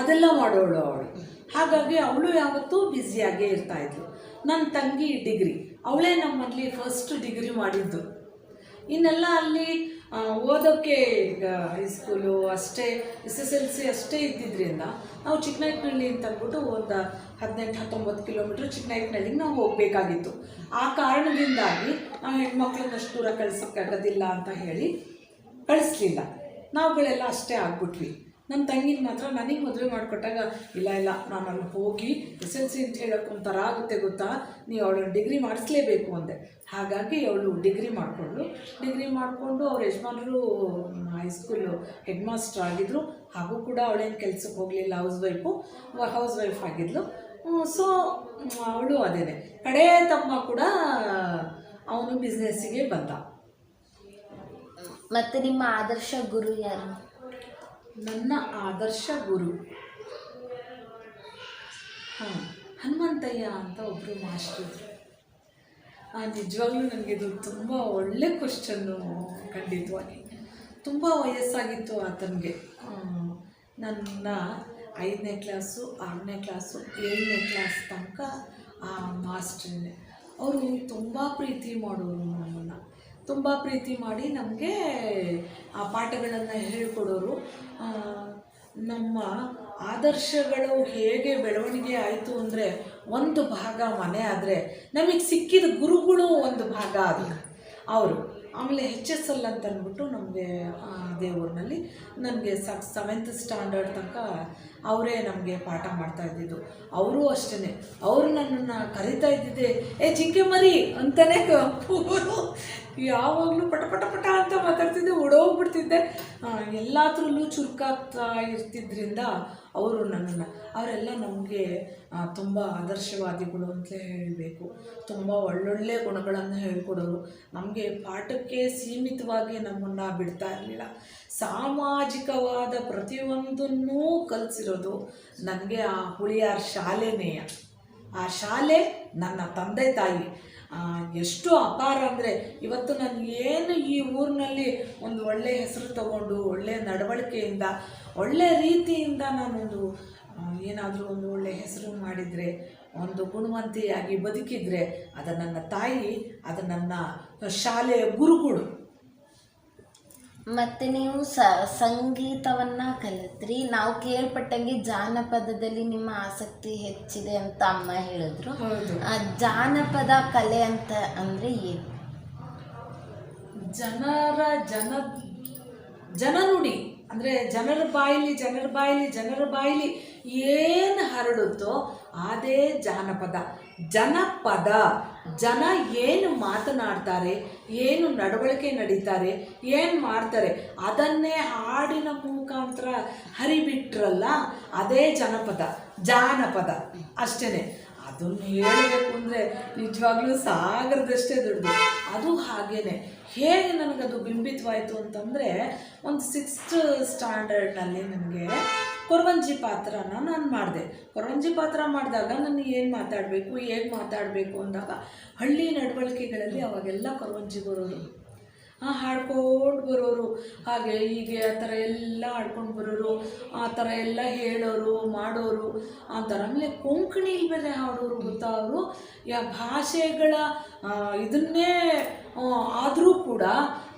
ಅದೆಲ್ಲ ಮಾಡೋಳು ಅವಳು. ಹಾಗಾಗಿ ಅವಳು ಯಾವತ್ತೂ ಬ್ಯುಸಿಯಾಗೇ ಇರ್ತಾಯಿದ್ಲು. ನನ್ನ ತಂಗಿ ಡಿಗ್ರಿ, ಅವಳೇ ನಮ್ಮಲ್ಲಿ ಫಸ್ಟ್ ಡಿಗ್ರಿ ಮಾಡಿದ್ದು. ಇನ್ನೆಲ್ಲ ಅಲ್ಲಿ ಓದೋಕ್ಕೆ ಈಗ ಹೈಸ್ಕೂಲು ಅಷ್ಟೇ SSLC ಅಷ್ಟೇ ಇದ್ದಿದ್ದರಿಂದ ನಾವು ಚಿಕ್ಕನಾಯಕನಹಳ್ಳಿ ಅಂತ ಅಂದ್ಬಿಟ್ಟು ಒಂದು 18-19 ಕಿಲೋಮೀಟ್ರ್ ಚಿಕ್ಕನಾಯಕನಹಳ್ಳಿಗೆ ನಾವು ಹೋಗಬೇಕಾಗಿತ್ತು. ಆ ಕಾರಣದಿಂದಾಗಿ ನಾವು ಹೆಣ್ಮಕ್ಳನ್ನ ಅಷ್ಟು ದೂರ ಕಳಿಸೋಕ್ಕಾಗೋದಿಲ್ಲ ಅಂತ ಹೇಳಿ ಕಳಿಸ್ಲಿಲ್ಲ. ನಾವುಗಳೆಲ್ಲ ಅಷ್ಟೇ ಆಗ್ಬಿಟ್ವಿ. ನನ್ನ ತಂಗಿನ ಮಾತ್ರ ನನಗೆ ಮದುವೆ ಮಾಡಿಕೊಟ್ಟಾಗ ಇಲ್ಲ ನಾನು ಅಲ್ಲಿ ಹೋಗಿ SSLC ಅಂತ ಹೇಳೋಕೆ ಒಂಥರ ಆಗುತ್ತೆ ಗೊತ್ತಾ, ನೀವು ಅವಳನ್ನು ಡಿಗ್ರಿ ಮಾಡಿಸ್ಲೇಬೇಕು ಅಂದೆ. ಹಾಗಾಗಿ ಅವಳು ಡಿಗ್ರಿ ಮಾಡಿಕೊಂಡು ಅವ್ರ ಯಜಮಾನರು ಹೈಸ್ಕೂಲು ಹೆಡ್ ಮಾಸ್ಟರ್ ಆಗಿದ್ದರು. ಹಾಗೂ ಕೂಡ ಅವಳೇನು ಕೆಲಸಕ್ಕೆ ಹೋಗಲಿಲ್ಲ, ಹೌಸ್ ವೈಫ್ ಆಗಿದ್ಲು. ಸೊ ಅವಳು ಅದೇನೆ. ಕಡೆ ತಮ್ಮ ಕೂಡ ಅವನು ಬಿಸ್ನೆಸ್ಸಿಗೆ ಬಂದ. ಮತ್ತು ನಿಮ್ಮ ಆದರ್ಶ ಗುರು ಯಾರು? ನನ್ನ ಆದರ್ಶ ಗುರು ಹನುಮಂತಯ್ಯ ಅಂತ ಒಬ್ಬರು ಮಾಸ್ಟರ್ ಇದ್ರು. ನಿಜವಾಗ್ಲೂ ನನಗಿದು ತುಂಬ ಒಳ್ಳೆ ಕ್ವಶನ್ನು. ಖಂಡಿತವಾಗಿ ತುಂಬ ವಯಸ್ಸಾಗಿತ್ತು ಆತನಿಗೆ. ನನ್ನ 5ನೇ ಕ್ಲಾಸು 6ನೇ ಕ್ಲಾಸು 7ನೇ ಕ್ಲಾಸ್ ತನಕ ಆ ಮಾಸ್ಟ್ರನ್ನೇ. ಅವರು ತುಂಬ ಪ್ರೀತಿ ಮಾಡೋರು, ನಮ್ಮನ್ನು ತುಂಬ ಪ್ರೀತಿ ಮಾಡಿ ನಮಗೆ ಆ ಪಾಠಗಳನ್ನು ಹೇಳಿಕೊಡೋರು. ನಮ್ಮ ಆದರ್ಶಗಳು ಹೇಗೆ ಬೆಳವಣಿಗೆ ಆಯಿತು ಅಂದರೆ, ಒಂದು ಭಾಗ ಮನೆ ಆದರೆ ನಮಗೆ ಸಿಕ್ಕಿದ ಗುರುಗಳು ಒಂದು ಭಾಗ ಆದರು ಅವರು. ಆಮೇಲೆ HSL ಅಂತ ಅಂದ್ಬಿಟ್ಟು ನಮಗೆ ಅದೇ ಊರಿನಲ್ಲಿ ನನಗೆ 7th ಸ್ಟ್ಯಾಂಡರ್ಡ್ ತನಕ ಅವರೇ ನಮಗೆ ಪಾಠ ಮಾಡ್ತಾ ಇದ್ದಿದ್ದು. ಅವರು ಅಷ್ಟೇ, ಅವರು ನನ್ನನ್ನು ಕರಿತಾ ಇದ್ದಿದ್ದೆ ಜಿಂಕೆ ಮರಿ ಅಂತಲೇ ಕೂಗೋರು. ಯಾವಾಗಲೂ ಪಟ ಅಂತ ಮಾತಾಡ್ತಿದ್ದೆ, ಓಡೋಗ್ಬಿಡ್ತಿದ್ದೆ. ಎಲ್ಲಾದ್ರಲ್ಲೂ ಚುರುಕಾಗ್ತಾ ಇರ್ತಿದ್ರಿಂದ ಅವರೆಲ್ಲ ನಮಗೆ ತುಂಬ ಆದರ್ಶವಾದಿಗಳು ಅಂತಲೇ ಹೇಳಬೇಕು. ತುಂಬ ಒಳ್ಳೊಳ್ಳೆ ಗುಣಗಳನ್ನು ಹೇಳ್ಕೊಡೋರು. ನಮಗೆ ಪಾಠಕ್ಕೆ ಸೀಮಿತವಾಗಿ ನಮ್ಮನ್ನು ಬಿಡ್ತಾ ಇರಲಿಲ್ಲ. ಸಾಮಾಜಿಕವಾದ ಪ್ರತಿಯೊಂದನ್ನೂ ಕಲಿಸಿರೋದು ನನಗೆ ಆ ಹುಳಿಯಾರ್ ಶಾಲೆನೇ. ಆ ಶಾಲೆ ನನ್ನ ತಂದೆ ತಾಯಿ ಎಷ್ಟು ಅಪಾರ ಅಂದರೆ, ಇವತ್ತು ನಾನು ಏನು ಈ ಊರಿನಲ್ಲಿ ಒಂದು ಒಳ್ಳೆಯ ಹೆಸರು ತಗೊಂಡು ಒಳ್ಳೆಯ ನಡವಳಿಕೆಯಿಂದ ಒಳ್ಳೆಯ ರೀತಿಯಿಂದ ನಾನೊಂದು ಏನಾದರೂ ಒಂದು ಒಳ್ಳೆಯ ಹೆಸರು ಮಾಡಿದರೆ, ಒಂದು ಗುಣವಂತಿಯಾಗಿ ಬದುಕಿದರೆ, ಅದು ನನ್ನ ತಾಯಿ, ಅದು ನನ್ನ ಶಾಲೆಯ ಗುರುಗಳು. ಮತ್ತು ನೀವು ಸಂಗೀತವನ್ನು ಕಲಿತ್ರಿ. ನಾವು ಕೇಳ್ಪಟ್ಟಂಗೆ ಜಾನಪದದಲ್ಲಿ ನಿಮ್ಮ ಆಸಕ್ತಿ ಹೆಚ್ಚಿದೆ ಅಂತ ಅಮ್ಮ ಹೇಳಿದ್ರು. ಜಾನಪದ ಕಲೆ ಅಂತ ಅಂದರೆ ಏನು? ಜನನುಡಿ ಅಂದರೆ ಜನರ ಬಾಯಿಲಿ ಏನು ಹರಡುತ್ತೋ ಅದೇ ಜಾನಪದ. ಜನಪದ ಜನ ಏನು ಮಾತನಾಡ್ತಾರೆ, ಏನು ನಡವಳಿಕೆ ನಡೀತಾರೆ, ಏನು ಮಾಡ್ತಾರೆ, ಅದನ್ನೇ ಹಾಡಿನ ಮುಖಾಂತರ ಹರಿಬಿಟ್ರಲ್ಲ, ಅದೇ ಜಾನಪದ ಅಷ್ಟೇ. ಅದನ್ನು ಹೇಳಬೇಕು ಅಂದರೆ ನಿಜವಾಗ್ಲೂ ಸಾಗರದಷ್ಟೇ ದೊಡ್ಡದು. ಅದು ಹಾಗೇ ಹೇಗೆ ನನಗದು ಬಿಂಬಿತವಾಯಿತು ಅಂತಂದರೆ, ಒಂದು 6th ಸ್ಟ್ಯಾಂಡರ್ಡ್ನಲ್ಲಿ ನನಗೆ ಕೊರವಂಜಿ ಪಾತ್ರನ ನಾನು ಮಾಡಿದೆ. ಕೊರವಂಜಿ ಪಾತ್ರ ಮಾಡಿದಾಗ ನನಗೆ ಏನು ಮಾತಾಡಬೇಕು, ಹೇಗೆ ಮಾತಾಡಬೇಕು ಅಂದಾಗ ಹಳ್ಳಿ ನಡವಳಿಕೆಗಳಲ್ಲಿ ಅವಾಗೆಲ್ಲ ಕೊರವಂಜಿ ಬರೋರು, ಹಾಡ್ಕೊಂಡು ಬರೋರು. ಹಾಗೆ ಹೀಗೆ ಆ ಥರ ಎಲ್ಲ ಹಾಡ್ಕೊಂಡು ಬರೋರು, ಆ ಥರ ಎಲ್ಲ ಹೇಳೋರು ಮಾಡೋರು ಆ ಥರ. ಆಮೇಲೆ ಕೊಂಕಣಿಲಿ ಬೇರೆ ಹಾಡೋರು ಗೊತ್ತಾ. ಅವರು ಭಾಷೆಗಳ ಇದನ್ನೇ ಆದರೂ ಕೂಡ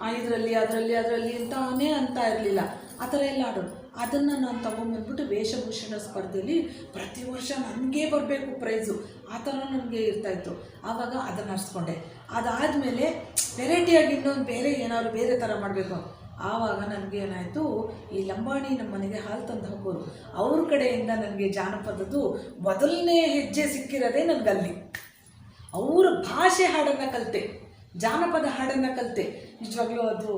ಅದರಲ್ಲಿ ಅಂತಾನೇ ಅಂತ ಇರಲಿಲ್ಲ. ಆ ಥರ ಎಲ್ಲ ಆಡೋರು. ಅದನ್ನು ನಾನು ತೊಗೊಂಬಂದ್ಬಿಟ್ಟು ವೇಷಭೂಷಣ ಸ್ಪರ್ಧೆಯಲ್ಲಿ ಪ್ರತಿ ವರ್ಷ ನನಗೇ ಬರಬೇಕು ಪ್ರೈಸು, ಆ ಥರ ನನಗೆ ಇರ್ತಾಯಿತ್ತು. ಆವಾಗ ಅದನ್ನು ಹರಿಸ್ಕೊಂಡೆ. ಅದಾದಮೇಲೆ ವೆರೈಟಿಯಾಗಿ ಇನ್ನೊಂದು ಏನಾದ್ರು ಬೇರೆ ಥರ ಮಾಡಬೇಕು. ಆವಾಗ ನನಗೆ ಏನಾಯಿತು, ಈ ಲಂಬಾಣಿ ನಮ್ಮ ಮನೆಗೆ ಹಾಲು ತಂದು ಹಾಕೋರು, ಅವ್ರ ಕಡೆಯಿಂದ ನನಗೆ ಜಾನಪದದ್ದು ಮೊದಲನೇ ಹೆಜ್ಜೆ ಸಿಕ್ಕಿರೋದೇ ನನಗಲ್ಲಿ. ಅವರ ಭಾಷೆ ಹಾಡನ್ನು ಕಲಿತೆ, ಜಾನಪದ ಹಾಡನ್ನು ಕಲಿತೆ. ನಿಜವಾಗ್ಲೂ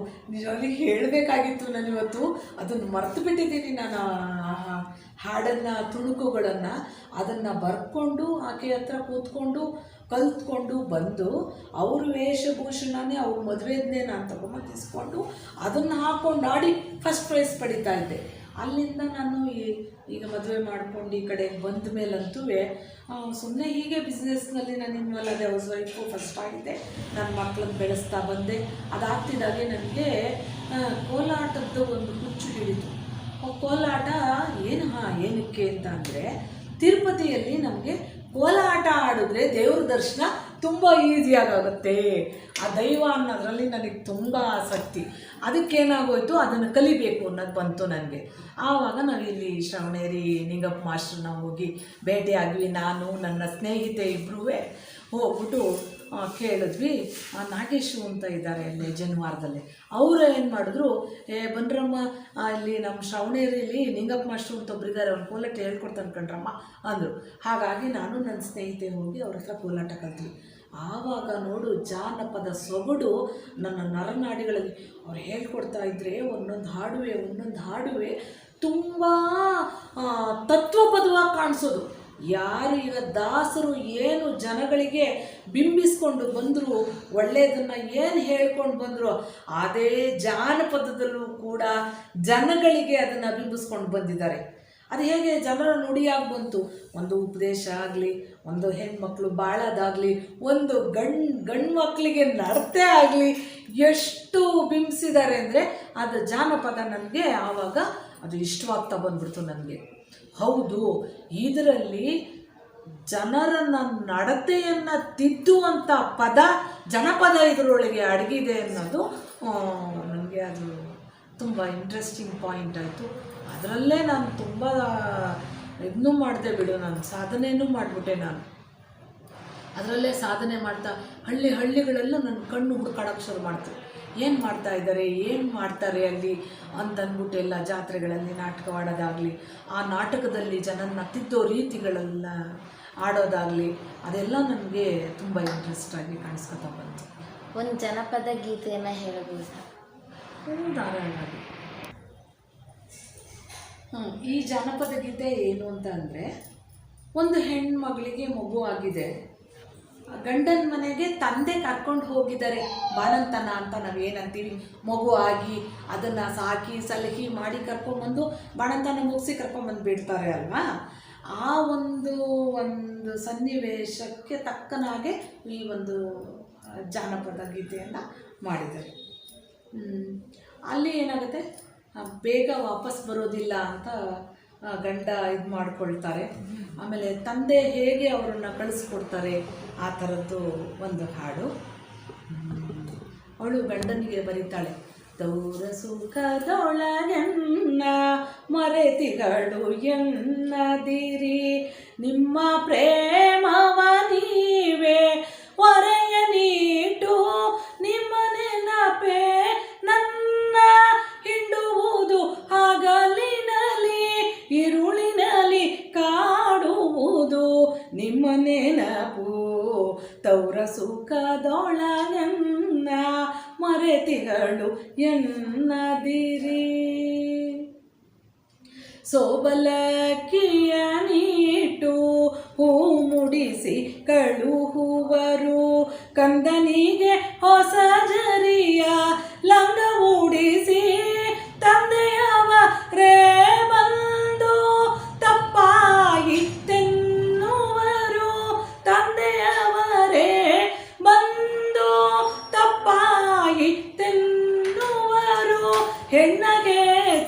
ಹೇಳಬೇಕಾಗಿತ್ತು ನಾನಿವತ್ತು, ಅದನ್ನು ಮರೆತು ಬಿಟ್ಟಿದ್ದೀನಿ. ನಾನು ಹಾಡನ್ನು ತುಣುಕುಗಳನ್ನು ಅದನ್ನು ಬರ್ಕೊಂಡು ಆಕೆ ಹತ್ರ ಕೂತ್ಕೊಂಡು ಕಲ್ತ್ಕೊಂಡು ಬಂದು ಅವ್ರ ವೇಷಭೂಷಣನೇ ಅವ್ರ ಮದುವೆದನ್ನೇ ನಾನು ತಗೊಂಬಂದು ಇಸ್ಕೊಂಡು ಅದನ್ನು ಹಾಕ್ಕೊಂಡು ಆಡಿ ಫಸ್ಟ್ ಪ್ರೈಸ್ ಪಡಿತಾ ಇದ್ದೆ. ಅಲ್ಲಿಂದ ನಾನು ಈಗ ಮದುವೆ ಮಾಡ್ಕೊಂಡು ಈ ಕಡೆಗೆ ಬಂದ ಮೇಲಂತೂ ಸುಮ್ಮನೆ ಹೀಗೆ ಬಿಸ್ನೆಸ್ನಲ್ಲಿ ನಾನು ಇನ್ವಾಲ್ವ್ ಆದೆ. ಹೌಸ್ ವೈಫು ಫಸ್ಟ್ ಆಗಿದ್ದೆ, ನನ್ನ ಮಕ್ಕಳನ್ನ ಬೆಳೆಸ್ತಾ ಬಂದೆ. ಅದಾಗ್ತಿದ್ದಾಗೆ ನನಗೆ ಕೋಲಾಟದ್ದು ಒಂದು ಹುಚ್ಚು ಹಿಡಿತು. ಕೋಲಾಟ ಏನಕ್ಕೆ ಅಂತ ಅಂದರೆ, ತಿರುಪತಿಯಲ್ಲಿ ನಮಗೆ ಕೋಲಾಟ ಆಡಿದ್ರೆ ದೇವ್ರ ದರ್ಶನ ತುಂಬ ಈಸಿಯಾಗುತ್ತೆ. ಆ ದೈವ ಅನ್ನೋದ್ರಲ್ಲಿ ನನಗೆ ತುಂಬ ಆಸಕ್ತಿ. ಅದಕ್ಕೇನಾಗೋಯ್ತು, ಅದನ್ನು ಕಲಿಬೇಕು ಅನ್ನೋದು ಬಂತು ನನಗೆ. ಆವಾಗ ನಾವಿಲ್ಲಿ ಶ್ರವಣೇರಿ ನಿಂಗಪ್ಪ ಮಾಸ್ಟ್ರನ್ನ ಹೋಗಿ ಭೇಟಿಯಾದ್ವಿ. ನಾನು ನನ್ನ ಸ್ನೇಹಿತೆ ಇಬ್ಬರೂ ಹೋಗ್ಬಿಟ್ಟು ಕೇಳಿದ್ವಿ. ನಾಗೇಶು ಅಂತ ಇದ್ದಾರೆ ಅಲ್ಲಿ ಜನ್ವಾರದಲ್ಲಿ. ಅವರು ಏನು ಮಾಡಿದ್ರು, ಬನ್ರಮ್ಮ ಇಲ್ಲಿ ನಮ್ಮ ಶ್ರವಣೇರಿಯಲ್ಲಿ ನಿಂಗಪ್ಪ ಮಾಸ್ಟ್ರು ಅಂತ ಒಬ್ಬರಿದ್ದಾರೆ, ಅವ್ರು ಕೋಲಾಟ ಹೇಳ್ಕೊಡ್ತಾನೆ ಕಣ್ರಮ್ಮ ಅಂದರು. ಹಾಗಾಗಿ ನಾನು ನನ್ನ ಸ್ನೇಹಿತೆ ಹೋಗಿ ಅವ್ರ ಹತ್ರ ಕೋಲಾಟ ಕಲ್ತ್ವಿ. ಆವಾಗ ನೋಡು ಜಾನಪದ ಸೊಗಡು ನನ್ನ ನರನಾಡಿಗಳಲ್ಲಿ ಅವ್ರು ಹೇಳ್ಕೊಡ್ತಾ ಇದ್ದರೆ ಒಂದೊಂದು ಹಾಡುವೆ ತುಂಬ ತತ್ವಬದ್ಧವಾಗಿ ಕಾಣಿಸೋದು. ಯಾರು ಈಗ ದಾಸರು ಏನು ಜನಗಳಿಗೆ ಬಿಂಬಿಸ್ಕೊಂಡು ಬಂದರು, ಒಳ್ಳೆಯದನ್ನು ಏನು ಹೇಳ್ಕೊಂಡು ಬಂದರು, ಅದೇ ಜಾನಪದದಲ್ಲೂ ಕೂಡ ಜನಗಳಿಗೆ ಅದನ್ನು ಬಿಂಬಿಸ್ಕೊಂಡು ಬಂದಿದ್ದಾರೆ. ಅದು ಹೇಗೆ ಜನರ ನುಡಿಯಾಗಿ ಬಂತು. ಒಂದು ಉಪದೇಶ ಆಗಲಿ, ಒಂದು ಹೆಣ್ಮಕ್ಳು ಬಾಳೋದಾಗಲಿ, ಒಂದು ಗಂಡು ಮಕ್ಕಳಿಗೆ ನಡತೆ ಆಗಲಿ, ಎಷ್ಟು ಬಿಂಬಿಸಿದ್ದಾರೆ ಅಂದರೆ ಅದು ಜಾನಪದ. ನನಗೆ ಆವಾಗ ಅದು ಇಷ್ಟವಾಗ್ತಾ ಬಂದ್ಬಿಡ್ತು ನನಗೆ. ಹೌದು, ಇದರಲ್ಲಿ ಜನರನ್ನು ನಡತೆಯನ್ನು ತಿದ್ದುವಂಥ ಪದ ಜನಪದ ಇದರೊಳಗೆ ಅಡಗಿದೆ ಅನ್ನೋದು ನನಗೆ ಅದು ತುಂಬ ಇಂಟ್ರೆಸ್ಟಿಂಗ್ ಪಾಯಿಂಟ್ ಆಯಿತು. ಅದರಲ್ಲೇ ನಾನು ತುಂಬ ಇದನ್ನೂ ಮಾಡಿದೆ ಬಿಡು, ನಾನು ಸಾಧನೆಯೂ ಮಾಡಿಬಿಟ್ಟೆ. ನಾನು ಅದರಲ್ಲೇ ಸಾಧನೆ ಮಾಡ್ತಾ ಹಳ್ಳಿಗಳೆಲ್ಲ ನನ್ನ ಕಣ್ಣು ಹುಡುಕಾಡೋಕ್ಕೆ ಶುರು ಮಾಡ್ತು. ಏನು ಮಾಡ್ತಾಯಿದ್ದಾರೆ, ಏನು ಮಾಡ್ತಾರೆ ಅಲ್ಲಿ ಅಂತಂದ್ಬಿಟ್ಟು ಎಲ್ಲ ಜಾತ್ರೆಗಳಲ್ಲಿ ನಾಟಕವಾಡೋದಾಗಲಿ, ಆ ನಾಟಕದಲ್ಲಿ ಜನನ್ನ ತಿದ್ದೋ ರೀತಿಗಳೆಲ್ಲ ಆಡೋದಾಗಲಿ, ಅದೆಲ್ಲ ನನಗೆ ತುಂಬ ಇಂಟ್ರೆಸ್ಟಾಗಿ ಕಾಣಿಸ್ಕೊತಾ ಬಂತು. ಒಂದು ಜನಪದ ಗೀತೆಯನ್ನು ಹೇಳಬಹುದಾ? ಧಾರಾಳವಾಗಿ. ಈ ಜಾನಪದ ಗೀತೆ ಏನು ಅಂತ ಅಂದರೆ, ಒಂದು ಹೆಣ್ಮಗಳಿಗೆ ಮಗು ಆಗಿದೆ, ಗಂಡನ ಮನೆಗೆ ತಂದೆ ಕರ್ಕೊಂಡು ಹೋಗಿದ್ದಾರೆ. ಬಾಣಂತನ ಅಂತ ನಾವು ಏನಂತೀವಿ, ಮಗು ಆಗಿ ಅದನ್ನು ಸಾಕಿ ಸಲಹಿ ಮಾಡಿ ಕರ್ಕೊಂಡ್ಬಂದು ಬಾಣಂತನ ಮುಗಿಸಿ ಕರ್ಕೊಂಡ್ಬಂದು ಬಿಡ್ತಾರೆ ಅಲ್ವಾ. ಆ ಒಂದು ಸನ್ನಿವೇಶಕ್ಕೆ ತಕ್ಕನಾಗೆ ಈ ಒಂದು ಜಾನಪದ ಗೀತೆಯನ್ನು ಮಾಡಿದ್ದಾರೆ. ಅಲ್ಲಿ ಏನಾಗುತ್ತೆ, ಬೇಗ ವಾಪಸ್ ಬರೋದಿಲ್ಲ ಅಂತ ಗಂಡ ಇದು ಮಾಡ್ಕೊಳ್ತಾರೆ. ಆಮೇಲೆ ತಂದೆ ಹೇಗೆ ಅವರನ್ನು ಕಳಿಸ್ಕೊಡ್ತಾರೆ, ಆ ಥರದ್ದು ಒಂದು ಹಾಡು. ಅವಳು ಗಂಡನಿಗೆ ಬರೀತಾಳೆ, ದೌರ ಸುಖದೊಳಗೆನ್ನ ಮರೆತಿಗಳು ಎನ್ನದಿರಿ, ನಿಮ್ಮ ಪ್ರೇಮವ ನೀವೇ ಹೊರೆಯ ನೀಟು, ನಿಮ್ಮ ನೆನಪೇ ನನ್ನ ಹಿಂಡುವುದು ಹಗಲಿನಲ್ಲಿ ಇರುಳಿನಲ್ಲಿ ಕಾಡುವುದು, ನಿಮ್ಮ ನೆನಪು ತೌರ ಸುಖದೊಳಗೆನ್ನ ಮರೆತಿಗಳು ಎನ್ನದಿರಿ. ಸೋಬಲಕ್ಕಿಯ ನೀಟು ಹೂ ಮುಡಿಸಿ ಕಳುಹುವರು, ಕಂದನಿಗೆ ಹೊಸ ಜರಿಯ ಲಂಗ ಉಡಿಸಿ ತಂದೆಯವರೇ ಬಂದು ತಪ್ಪಾಯಿತೆನ್ನುವರು, ತಂದೆಯವರೇ ಬಂದು ತಪ್ಪಾಯಿತೆನ್ನುವರು, ಹೆಣ್ಣಗೆ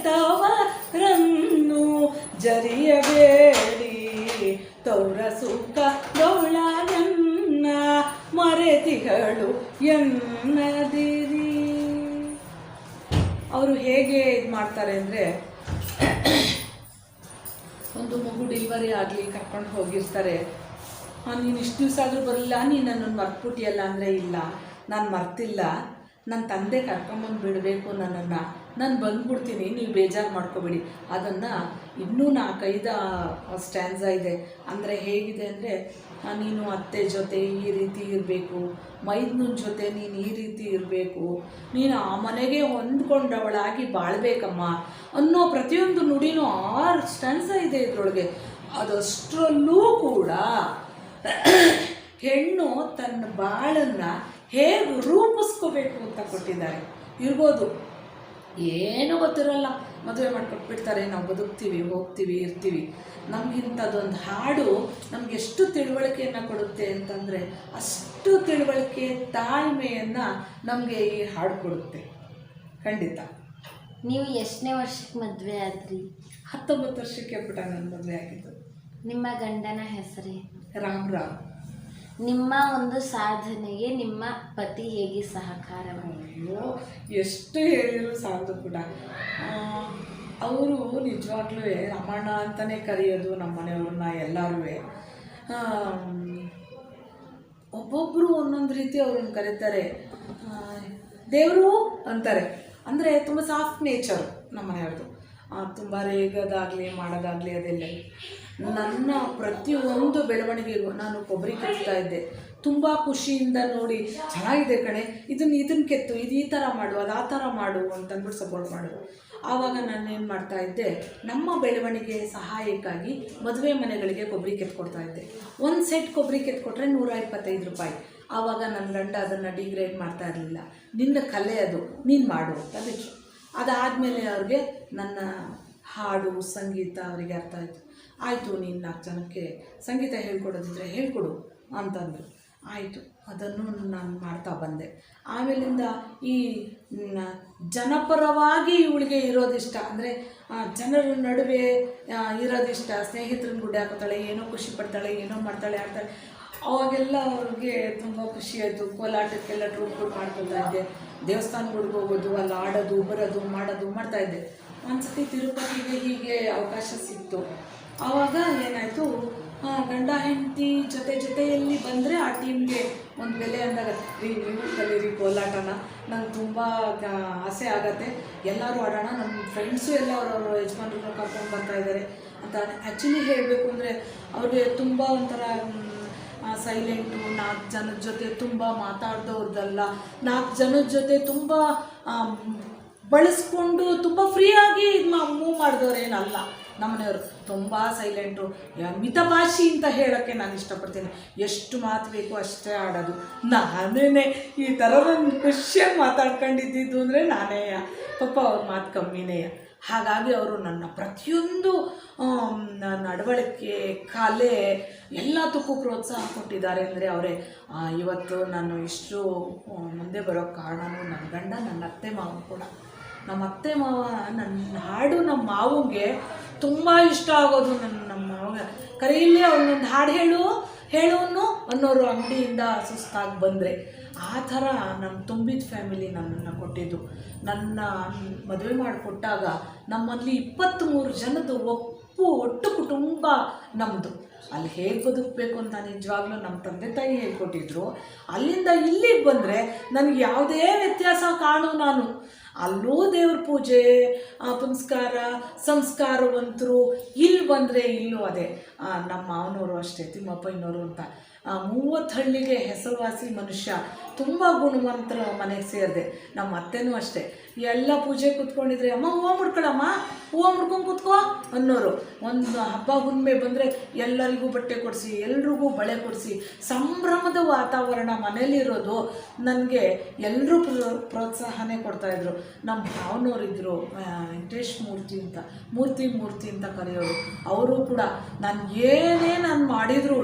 ತವರನ್ನು ಜರಿಯಬೇಡಿ, ತೌರ ಸುಖದೊಳಗೆನ್ನ ಮರೆತಿಗಳು ಎನ್ನದಿರಿ. ಅವರು ಹೇಗೆ ಇದು ಮಾಡ್ತಾರೆ ಅಂದರೆ, ಒಂದು ಮಗು ಡೆಲಿವರಿ ಆಗಲಿ ಕರ್ಕೊಂಡು ಹೋಗಿರ್ತಾರೆ. ನೀನು ಇಷ್ಟು ದಿವಸ ಆದರೂ ಬರಲಿಲ್ಲ, ನೀನು ನನ್ನನ್ನು ಮರ್ತ್ಬಿಟ್ಟಿಯಲ್ಲ ಅಂದರೆ, ಇಲ್ಲ ನಾನು ಮರ್ತಿಲ್ಲ, ನನ್ನ ತಂದೆ ಕರ್ಕೊಂಬಂದು ಬಿಡಬೇಕು ನನ್ನನ್ನು, ನಾನು ಬಂದ್ಬಿಡ್ತೀನಿ, ನೀವು ಬೇಜಾರು ಮಾಡ್ಕೋಬೇಡಿ. ಅದನ್ನು ಇನ್ನೂ 4-5 ಸ್ಟ್ಯಾನ್ಸ ಇದೆ. ಅಂದರೆ ಹೇಗಿದೆ ಅಂದರೆ, ನೀನು ಅತ್ತೆ ಜೊತೆ ಈ ರೀತಿ ಇರಬೇಕು, ಮೈದ್ನನ ಜೊತೆ ನೀನು ಈ ರೀತಿ ಇರಬೇಕು, ನೀನು ಆ ಮನೆಗೆ ಹೊಂದ್ಕೊಂಡವಳಾಗಿ ಬಾಳ್ಬೇಕಮ್ಮ ಅನ್ನೋ ಪ್ರತಿಯೊಂದು ನುಡಿನೂ 6 ಸ್ಟ್ಯಾನ್ಸ ಇದೆ ಇದರೊಳಗೆ. ಅದಷ್ಟರಲ್ಲೂ ಕೂಡ ಹೆಣ್ಣು ತನ್ನ ಬಾಳನ್ನು ಹೇಗೆ ರೂಪಿಸ್ಕೋಬೇಕು ಅಂತ ಕೊಟ್ಟಿದ್ದಾರೆ. ಇರ್ಬೋದು ಏನೂ ಗೊತ್ತಿರೋಲ್ಲ, ಮದುವೆ ಮಾಡ್ಕೊಟ್ಬಿಡ್ತಾರೆ, ನಾವು ಬದುಕ್ತೀವಿ, ಹೋಗ್ತೀವಿ, ಇರ್ತೀವಿ. ನಮಗಿಂಥದ್ದೊಂದು ಹಾಡು ನಮ್ಗೆ ಎಷ್ಟು ತಿಳುವಳಿಕೆಯನ್ನು ಕೊಡುತ್ತೆ ಅಂತಂದರೆ, ಅಷ್ಟು ತಿಳುವಳಿಕೆ ತಾಳ್ಮೆಯನ್ನು ನಮಗೆ ಈ ಹಾಡು ಕೊಡುತ್ತೆ ಖಂಡಿತ. ನೀವು ಎಷ್ಟನೇ ವರ್ಷಕ್ಕೆ ಮದುವೆ ಆದ್ರಿ? 19 ವರ್ಷಕ್ಕೆ ಪುಟ ನನ್ನ ಮದುವೆ ಆಗಿದ್ದು. ನಿಮ್ಮ ಗಂಡನ ಹೆಸರೇ? ರಾಮ್. ನಿಮ್ಮ ಒಂದು ಸಾಧನೆಗೆ ನಿಮ್ಮ ಪತಿ ಹೇಗೆ ಸಹಕಾರ ಅಯ್ಯೋ ಎಷ್ಟು ಹೇಳಿದ್ರು ಸಾಲದು ಕೂಡ. ಅವರು ನಿಜವಾಗ್ಲೂ ರಮಣ ಅಂತಲೇ ಕರೆಯೋದು ನಮ್ಮ ಮನೆಯವ್ರನ್ನ ಎಲ್ಲರೂ. ಒಬ್ಬೊಬ್ಬರು ಒಂದೊಂದು ರೀತಿ ಅವ್ರನ್ನ ಕರೀತಾರೆ. ದೇವರು ಅಂತಾರೆ, ಅಂದರೆ ತುಂಬ ಸಾಫ್ಟ್ ನೇಚರು ನಮ್ಮ ಮನೆಯವ್ರದ್ದು. ತುಂಬ ರೇಗೋದಾಗಲಿ ಮಾಡೋದಾಗಲಿ ಅದೆಲ್ಲ. ನನ್ನ ಪ್ರತಿಯೊಂದು ಬೆಳವಣಿಗೆಗೂ ನಾನು ಕೊಬ್ಬರಿ ಕೆತ್ತಾ ಇದ್ದೆ, ತುಂಬ ಖುಷಿಯಿಂದ ನೋಡಿ ಚೆನ್ನಾಗಿದೆ ಕಣೆ, ಇದನ್ನು ಕೆತ್ತು, ಇದು ಈ ಥರ ಮಾಡು, ಅದು ಆ ಥರ ಮಾಡು ಅಂತಂದ್ಬಿಟ್ಟು ಸಪೋರ್ಟ್ ಮಾಡೋದು. ಆವಾಗ ನಾನು ಏನು ಮಾಡ್ತಾಯಿದ್ದೆ, ನಮ್ಮ ಬೆಳವಣಿಗೆ ಸಹಾಯಕ್ಕಾಗಿ ಮದುವೆ ಮನೆಗಳಿಗೆ ಕೊಬ್ಬರಿ ಕೆತ್ಕೊಡ್ತಾ ಇದ್ದೆ. ಒಂದು ಸೆಟ್ ಕೊಬ್ಬರಿ ಕೆತ್ಕೊಟ್ರೆ 125 ರೂಪಾಯಿ. ಆವಾಗ ನನ್ನ ಗಂಡ ಅದನ್ನು ಡಿಗ್ರೇಡ್ ಮಾಡ್ತಾ ಇರಲಿಲ್ಲ. ನಿನ್ನ ಕಲೆ ಅದು, ನೀನು ಮಾಡು ಅಂತ ಬಿಟ್ಟು. ಅದಾದಮೇಲೆ ಅವ್ರಿಗೆ ನನ್ನ ಹಾಡು ಸಂಗೀತ ಅವರಿಗೆ ಅರ್ಥ ಆಯಿತು. ಆಯಿತು, ನೀನು 4 ಜನಕ್ಕೆ ಸಂಗೀತ ಹೇಳ್ಕೊಡೋದಿದ್ರೆ ಹೇಳ್ಕೊಡು ಅಂತಂದರು. ಆಯಿತು, ಅದನ್ನು ನಾನು ಮಾಡ್ತಾ ಬಂದೆ. ಆಮೇಲಿಂದ ಈ ಜನಪರವಾಗಿ ಇವಳಿಗೆ ಇರೋದಿಷ್ಟ, ಅಂದರೆ ಜನರ ನಡುವೆ ಇರೋದಿಷ್ಟ. ಸ್ನೇಹಿತರನ್ನ ಗುಡ್ಡೆ ಹಾಕೋತಾಳೆ, ಏನೋ ಖುಷಿ ಪಡ್ತಾಳೆ, ಏನೋ ಮಾಡ್ತಾಳೆ, ಆಡ್ತಾಳೆ. ಅವಾಗೆಲ್ಲ ಅವ್ರಿಗೆ ತುಂಬ ಖುಷಿ ಆಯಿತು. ಕೋಲಾಟಕ್ಕೆಲ್ಲ ಟ್ರೂಪ್ ಮಾಡ್ಕೊಳ್ತಾ ಇದ್ದೆ. ದೇವಸ್ಥಾನಗಳಿಗೆ ಹೋಗೋದು, ಅಲ್ಲಿ ಆಡೋದು ಬರೋದು ಮಾಡ್ತಾಯಿದ್ದೆ. ಒಂದ್ಸತಿ ತಿರುಪತಿಗೆ ಹೀಗೆ ಅವಕಾಶ ಸಿಕ್ತು. ಆವಾಗ ಏನಾಯಿತು, ಗಂಡ ಹೆಂಡತಿ ಜೊತೆಯಲ್ಲಿ ಬಂದರೆ ಆ ಟೀಮ್ಗೆ ಒಂದು ಬೆಲೆ ಅಂದಾಗ, ನೀವು ಕಲೀರಿ ಕೋಲಾಟನ, ನಂಗೆ ತುಂಬ ಆಸೆ ಆಗತ್ತೆ, ಎಲ್ಲರೂ ಆಡೋಣ, ನಮ್ಮ ಫ್ರೆಂಡ್ಸು ಎಲ್ಲ ಅವ್ರವ್ರ ಯಜಮಾನ್ರನ್ನ ಕರ್ಕೊಂಡು ಬರ್ತಾಯಿದ್ದಾರೆ ಅಂತ. ಆ್ಯಕ್ಚುಲಿ ಹೇಳಬೇಕು ಅಂದರೆ ಅವ್ರಿಗೆ ತುಂಬ ಒಂಥರ ಸೈಲೆಂಟು, 4 ಜನದ ಜೊತೆ ತುಂಬ ಮಾತಾಡ್ದವ್ರದ್ದಲ್ಲ, 4 ಜನದ ಜೊತೆ ತುಂಬ ಬಳಸ್ಕೊಂಡು ತುಂಬ ಫ್ರೀಯಾಗಿ ಮೂವ್ ಮಾಡಿದವ್ರೇನಲ್ಲ ನಮ್ಮನೆಯವರು. ತುಂಬ ಸೈಲೆಂಟು, ಮಿತಭಾಷಿ ಅಂತ ಹೇಳೋಕ್ಕೆ ನಾನು ಇಷ್ಟಪಡ್ತೀನಿ. ಎಷ್ಟು ಮಾತು ಬೇಕು ಅಷ್ಟೇ ಆಡೋದು. ನಾನೇ ಈ ಥರ ಒಂದು ಖುಷಿಯಾಗಿ ಮಾತಾಡ್ಕೊಂಡಿದ್ದು ಅಂದರೆ ನಾನೇ. ಪಾಪ ಅವ್ರ ಮಾತು ಕಮ್ಮಿನೇ. ಹಾಗಾಗಿ ಅವರು ನನ್ನ ಪ್ರತಿಯೊಂದು ನಡವಳಿಕೆ, ಕಲೆ ಎಲ್ಲದಕ್ಕೂ ಪ್ರೋತ್ಸಾಹ ಕೊಟ್ಟಿದ್ದಾರೆ. ಅಂದರೆ ಅವರೇ ಇವತ್ತು ನಾನು ಇಷ್ಟು ಮುಂದೆ ಬರೋ ಕಾರಣವೂ ನನ್ನ ಗಂಡ, ನನ್ನ ಅತ್ತೆ ಮಾವ ಕೂಡ. ನಮ್ಮ ಅತ್ತೆ ಮಾವ ನನ್ನ ಹಾಡು ನಮ್ಮ ಮಾವಂಗೆ ತುಂಬ ಇಷ್ಟ ಆಗೋದು. ನಮ್ಮ ಮಾವ ಕರೆಯಲ್ಲಿ ಅವನೊಂದು ಹಾಡು ಹೇಳೋನು ಅನ್ನೋರು ಅಂಗಡಿಯಿಂದ ಸುಸ್ತಾಗಿ ಬಂದರೆ. ಆ ಥರ ನಮ್ಮ ತುಂಬಿದ ಫ್ಯಾಮಿಲಿ ನನ್ನನ್ನು ಕೊಟ್ಟಿದ್ದು. ನನ್ನ ಮದುವೆ ಮಾಡಿಕೊಟ್ಟಾಗ ನಮ್ಮಲ್ಲಿ 23 ಜನದ ಒಟ್ಟು ಕುಟುಂಬ ನಮ್ಮದು. ಅಲ್ಲಿ ಹೇಗೆ ಬದುಕಬೇಕು ಅಂತ ನಿಜವಾಗ್ಲೂ ನಮ್ಮ ತಂದೆ ತಾಯಿ ಹೇಳ್ಕೊಟ್ಟಿದ್ರು. ಅಲ್ಲಿಂದ ಇಲ್ಲಿಗೆ ಬಂದರೆ ನನಗೆ ಯಾವುದೇ ವ್ಯತ್ಯಾಸ ಕಾಣು. ನಾನು ಅಲ್ಲೂ ದೇವ್ರ ಪೂಜೆ, ಪುನಸ್ಕಾರ, ಸಂಸ್ಕಾರವಂತರು. ಇಲ್ಲಿ ಬಂದರೆ ಇಲ್ಲೂ ಅದೇ. ನಮ್ಮ ಮಾವನವರು ಅಷ್ಟೇ, ತಿಮ್ಮಪ್ಪಯ್ಯನವರು ಅಂತ 30 ಹಳ್ಳಿಗೆ ಹೆಸರುವಾಸಿ ಮನುಷ್ಯ, ತುಂಬ ಗುಣವಂತರ ಮನೆಗೆ ಸೇರಿದೆ. ನಮ್ಮ ಅತ್ತೆನೂ ಅಷ್ಟೇ. ಎಲ್ಲ ಪೂಜೆ ಕೂತ್ಕೊಂಡಿದ್ರೆ, ಅಮ್ಮ ಹೂವು ಮುಡ್ಕೊಳಮ್ಮ, ಹೂವು ಮುಡ್ಕೊಂಡು ಕೂತ್ಕೋ ಅನ್ನೋರು. ಒಂದು ಹಬ್ಬ ಹುಣ್ಣಿಮೆ ಬಂದರೆ ಎಲ್ಲರಿಗೂ ಬಟ್ಟೆ ಕೊಡಿಸಿ, ಎಲ್ರಿಗೂ ಬಳೆ ಕೊಡಿಸಿ, ಸಂಭ್ರಮದ ವಾತಾವರಣ ಮನೇಲಿರೋದು. ನನಗೆ ಎಲ್ಲರೂ ಪ್ರೋತ್ಸಾಹನೇ ಕೊಡ್ತಾಯಿದ್ರು. ನಮ್ಮ ಭಾವನವರಿದ್ದರು, ವೆಂಕಟೇಶ್ ಮೂರ್ತಿ ಅಂತ ಕರೆಯೋರು. ಅವರು ಕೂಡ ನಾನು ಏನೇ ನಾನು ಮಾಡಿದ್ರೂ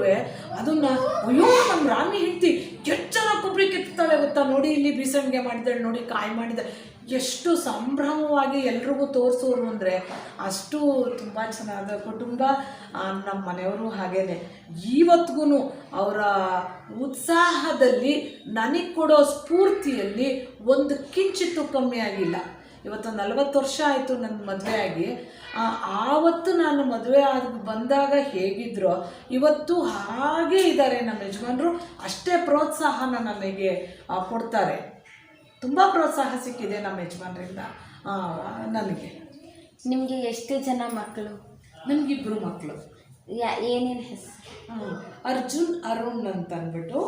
ಅದನ್ನು, ಅಯ್ಯೋ ನಮ್ಮ ರಾಮಿ ಹೆಂಡ್ತಿ ಎಷ್ಟು ಚೆನ್ನಾಗಿ ಕೊಬ್ಬರಿ ಕೆತ್ತಾಳೆ ಗೊತ್ತಾ, ನೋಡಿ ಇಲ್ಲಿ ಬೀಸಣಿಗೆ ಮಾಡಿದ್ದಾಳೆ, ನೋಡಿ ಕಾಯಿ ಮಾಡಿದ್ದಾಳೆ, ಎಷ್ಟು ಸಂಭ್ರಮವಾಗಿ ಎಲ್ರಿಗೂ ತೋರಿಸೋರು. ಅಂದರೆ ಅಷ್ಟು ತುಂಬ ಚೆನ್ನಾದ ಕುಟುಂಬ ನಮ್ಮ ಮನೆಯವರು. ಹಾಗೇ ಇವತ್ತಿಗೂ ಅವರ ಉತ್ಸಾಹದಲ್ಲಿ ನನಗೆ ಕೊಡೋ ಸ್ಫೂರ್ತಿಯಲ್ಲಿ ಒಂದು ಕಿಂಚಿತ್ತು ಕಮ್ಮಿ ಆಗಿಲ್ಲ. ಇವತ್ತು 40 ವರ್ಷ ಆಯಿತು ನನ್ನ ಮದುವೆ ಆಗಿ. ಆವತ್ತು ನಾನು ಮದುವೆ ಬಂದಾಗ ಹೇಗಿದ್ರೋ ಇವತ್ತು ಹಾಗೇ ಇದ್ದಾರೆ ನಮ್ಮ ಯಜಮಾನರು. ಅಷ್ಟೇ ಪ್ರೋತ್ಸಾಹನ ನನಗೆ ಕೊಡ್ತಾರೆ. ತುಂಬ ಪ್ರೋತ್ಸಾಹ ಸಿಕ್ಕಿದೆ ನಮ್ಮ ಯಜಮಾನರಿಂದ ನನಗೆ. ನಿಮಗೆ ಎಷ್ಟು ಜನ ಮಕ್ಕಳು? ನನಗಿಬ್ಬರು ಮಕ್ಕಳು. ಏನೇನು ಹೆಸರು? ಅರ್ಜುನ್, ಅರುಣ್ ಅಂತ ಅಂದ್ಬಿಟ್ಟು.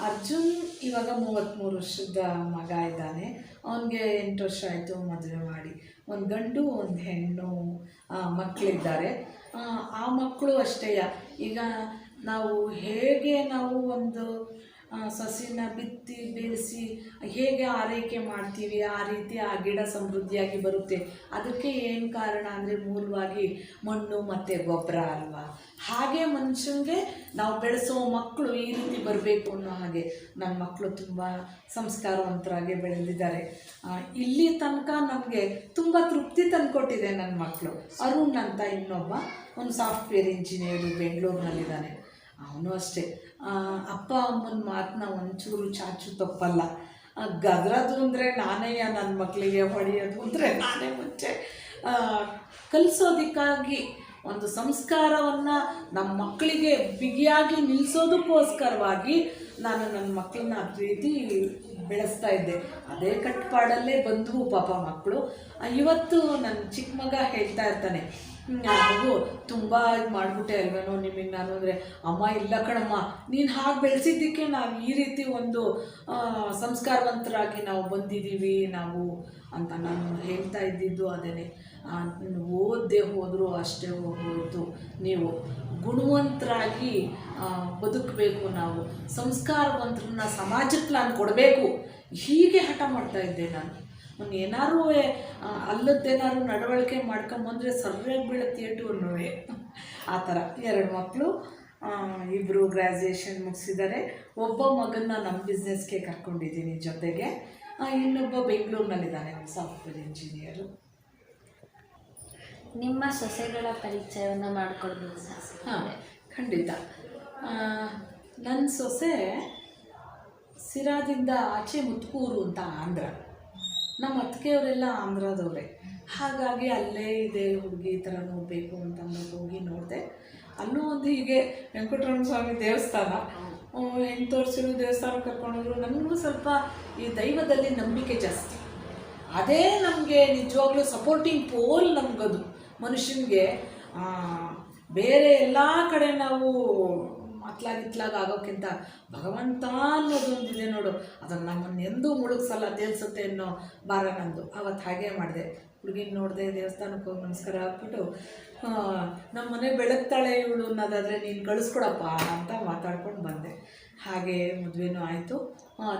ಅರ್ಜುನ್ ಇವಾಗ 33 ವರ್ಷದ ಮಗ ಇದ್ದಾನೆ. ಅವನಿಗೆ 8 ವರ್ಷ ಆಯಿತು ಮದುವೆ ಮಾಡಿ. ಒಂದು ಗಂಡು ಒಂದು ಹೆಣ್ಣು ಮಕ್ಕಳಿದ್ದಾರೆ. ಆ ಮಕ್ಕಳು ಅಷ್ಟೇ. ಈಗ ನಾವು ಹೇಗೆ ಒಂದು ಸಸಿನ ಬಿತ್ತಿ ಬೆಳೆಸಿ ಹೇಗೆ ಆರೈಕೆ ಮಾಡ್ತೀವಿ, ಆ ರೀತಿ ಆ ಗಿಡ ಸಮೃದ್ಧಿಯಾಗಿ ಬರುತ್ತೆ. ಅದಕ್ಕೆ ಏನು ಕಾರಣ ಅಂದರೆ ಮೂಲವಾಗಿ ಮಣ್ಣು ಮತ್ತು ಗೊಬ್ಬರ ಅಲ್ವಾ. ಹಾಗೆ ಮನುಷ್ಯನಿಗೆ ನಾವು ಬೆಳೆಸೋ ಮಕ್ಕಳು ಈ ರೀತಿ ಬರಬೇಕು ಅನ್ನೋ ಹಾಗೆ ನನ್ನ ಮಕ್ಕಳು ತುಂಬ ಸಂಸ್ಕಾರವಂತರಾಗಿ ಬೆಳೆದಿದ್ದಾರೆ. ಇಲ್ಲಿ ತನಕ ನಮಗೆ ತುಂಬ ತೃಪ್ತಿ ತಂದುಕೊಟ್ಟಿದೆ ನನ್ನ ಮಕ್ಕಳು. ಅರುಣ್ ಅಂತ ಇನ್ನೊಬ್ಬ, ಒಂದು ಸಾಫ್ಟ್ವೇರ್ ಇಂಜಿನಿಯರು ಬೆಂಗಳೂರಿನಲ್ಲಿದ್ದಾನೆ. ಅವನು ಅಷ್ಟೇ ಅಪ್ಪ ಅಮ್ಮನ ಮಾತನ್ನ ಒಂಚೂರು ಚಾಚು ತಪ್ಪಲ್ಲ. ಗದರೋದು ಅಂದರೆ ನಾನೇ ನನ್ನ ಮಕ್ಕಳಿಗೆ ಹೊಡೆಯೋದು ಅಂದರೆ ನಾನೇ ಮುಂಚೆ ಕಲಿಸೋದಕ್ಕಾಗಿ ಒಂದು ಸಂಸ್ಕಾರವನ್ನು ನಮ್ಮ ಮಕ್ಕಳಿಗೆ ಬಿಗಿಯಾಗಿ ನಿಲ್ಲಿಸೋದಕ್ಕೋಸ್ಕರವಾಗಿ ನಾನು ನನ್ನ ಮಕ್ಕಳನ್ನ ಆ ರೀತಿ ಬೆಳೆಸ್ತಾ ಇದ್ದೆ. ಅದೇ ಕಟ್ಪಾಡಲ್ಲೇ ಬಂದವು ಪಾಪ ಮಕ್ಕಳು. ಇವತ್ತು ನನ್ನ ಚಿಕ್ಕ ಮಗ ಹೇಳ್ತಾ ಇರ್ತಾನೆ, ಮಗು ತುಂಬ ಇದು ಮಾಡಿಬಿಟ್ಟೆ ಅಲ್ವೇನೋ ನಿಮಗೆ ನಾನು ಅಂದರೆ, ಅಮ್ಮ ಇಲ್ಲ ಕಣಮ್ಮ, ನೀನು ಹಾಗೆ ಬೆಳೆಸಿದ್ದಕ್ಕೆ ನಾವು ಈ ರೀತಿ ಒಂದು ಸಂಸ್ಕಾರವಂತರಾಗಿ ನಾವು ಬಂದಿದ್ದೀವಿ ನಾವು ಅಂತ ನಾನು ಹೇಳ್ತಾ ಇದ್ದಿದ್ದು ಅದೇ. ಓದದೆ ಹೋದರೂ ಅಷ್ಟೇ ಹೋಗ್ಬೋದು, ನೀವು ಗುಣವಂತರಾಗಿ ಬದುಕಬೇಕು, ನಾವು ಸಂಸ್ಕಾರವಂತರನ್ನ ಸಮಾಜಕ್ಕೆ ನಾನು ಕೊಡಬೇಕು, ಹೀಗೆ ಹಠ ಮಾಡ್ತಾಯಿದ್ದೆ ನಾನು. ಏನಾರು ಅಲ್ಲದ್ದೇನಾದ್ರು ನಡವಳಿಕೆ ಮಾಡ್ಕೊಂಬಂದರೆ ಸರ್ಯಾಗಿ ಬೀಳುತ್ತೆ ಅನ್ನೋವೆ ಆ ಥರ. 2 ಮಕ್ಕಳು, ಇಬ್ಬರು ಗ್ರ್ಯಾಜುಯೇಷನ್ ಮುಗಿಸಿದ್ದಾರೆ. ಒಬ್ಬ ಮಗನ್ನ ನಮ್ಮ ಬಿಸ್ನೆಸ್ಗೆ ಕರ್ಕೊಂಡಿದ್ದೀನಿ ಜೊತೆಗೆ. ಇನ್ನೊಬ್ಬ ಬೆಂಗಳೂರಿನಲ್ಲಿದ್ದಾನೆ, ಸಾಫ್ಟ್ವೇರ್ ಇಂಜಿನಿಯರು. ನಿಮ್ಮ ಸೊಸೆಗಳ ಪರಿಚಯವನ್ನು ಮಾಡಿಕೊಡ್ಬೋದು ಸರ್? ಹಾಂ, ಖಂಡಿತ. ನನ್ನ ಸೊಸೆ ಸಿರಾದಿಂದ ಆಚೆ ಮುತ್ಕೂರು ಅಂತ ಆಂಧ್ರ. ನಮ್ಮ ಅತ್ತಿಗೆಯವರೆಲ್ಲ ಆಂಧ್ರದವರೇ. ಹಾಗಾಗಿ ಅಲ್ಲೇ ಇದೆ ಹುಡುಗಿ ಈ ಥರ ನೋಡಬೇಕು ಅಂತ ಹೋಗಿ ನೋಡಿದೆ. ಅಲ್ಲೂ ಒಂದು ಹೀಗೆ ವೆಂಕಟರಮಣ ಸ್ವಾಮಿ ದೇವಸ್ಥಾನ, ಹೆಣ್ಣು ತೋರಿಸಿರೋ ದೇವಸ್ಥಾನ ಕರ್ಕೊಂಡೋದ್ರು. ನನಗೂ ಸ್ವಲ್ಪ ಈ ದೈವದಲ್ಲಿ ನಂಬಿಕೆ ಜಾಸ್ತಿ. ಅದೇ ನಮಗೆ ನಿಜವಾಗ್ಲೂ ಸಪೋರ್ಟಿಂಗ್ ಪೋಲ್ ನಮಗದು ಮನುಷ್ಯನಿಗೆ. ಬೇರೆ ಎಲ್ಲ ಕಡೆ ನಾವು ಅತ್ಲಾಗಿತ್ಲಾಗ ಆಗೋಕ್ಕಿಂತ ಭಗವಂತ ಅನ್ನೋದೊಂದಿದೆ ನೋಡು, ಅದನ್ನು ನಮ್ಮನ್ನು ಎಂದೂ ಮುಳುಗಿಸಲ್ಲ, ತೇಲ್ಸುತ್ತೆ ಅನ್ನೋ ಭಾರ ನಂದು. ಅವತ್ತು ಹಾಗೆ ಮಾಡಿದೆ. ಹುಡುಗಿನ ನೋಡಿದೆ, ದೇವಸ್ಥಾನಕ್ಕೆ ಹೋಗಿ ನಮಸ್ಕಾರ ಹಾಕ್ಬಿಟ್ಟು, ನಮ್ಮ ಮನೆ ಬೆಳಗ್ತಾಳೆ ಇವಳು ಅನ್ನೋದಾದರೆ ನೀನು ಕಳಿಸ್ಕೊಡಪ್ಪ ಅಂತ ಮಾತಾಡ್ಕೊಂಡು ಬಂದೆ. ಹಾಗೆ ಮದುವೆನೂ ಆಯಿತು.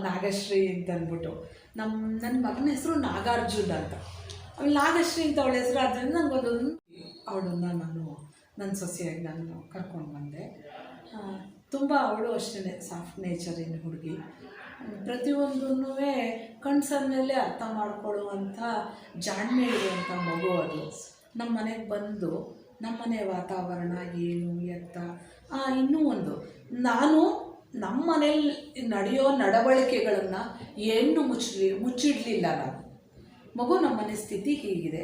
ನಾಗಶ್ರೀ ಅಂತ ಅಂದ್ಬಿಟ್ಟು, ನನ್ನ ಮಗನ ಹೆಸರು ನಾಗಾರ್ಜುನ್ ಅಂತ. ಅವಳು ನಾಗಶ್ರೀ ಅಂತ ಅವಳ ಹೆಸರು ಆದ್ದರಿಂದ ನನಗೊಂದೊಂದು ಅವಳನ್ನ ನಾನು ನನ್ನ ಸೊಸೆಯಾಗಿ ನಾನು ಕರ್ಕೊಂಡು ಬಂದೆ. ತುಂಬ ಅವಳು ಅಷ್ಟೇ ಸಾಫ್ಟ್ ನೇಚರಿನ ಹುಡುಗಿ. ಪ್ರತಿಯೊಂದೂ ಕಣ್ಸನ್ನಲ್ಲೇ ಅರ್ಥ ಮಾಡ್ಕೊಳ್ಳುವಂಥ ಜಾಣ್ಮೆ ಇರುವಂಥ ಮಗು ಅದು. ನಮ್ಮ ಮನೆಗೆ ಬಂದು ನಮ್ಮನೆ ವಾತಾವರಣ ಏನು ಎತ್ತ, ಇನ್ನೂ ಒಂದು, ನಾನು ನಮ್ಮ ಮನೇಲಿ ನಡೆಯೋ ನಡವಳಿಕೆಗಳನ್ನು ಏನು ಮುಚ್ಚಿಡಲಿಲ್ಲ. ನಾನು ಮಗು ನಮ್ಮ ಮನೆ ಸ್ಥಿತಿ ಹೀಗಿದೆ,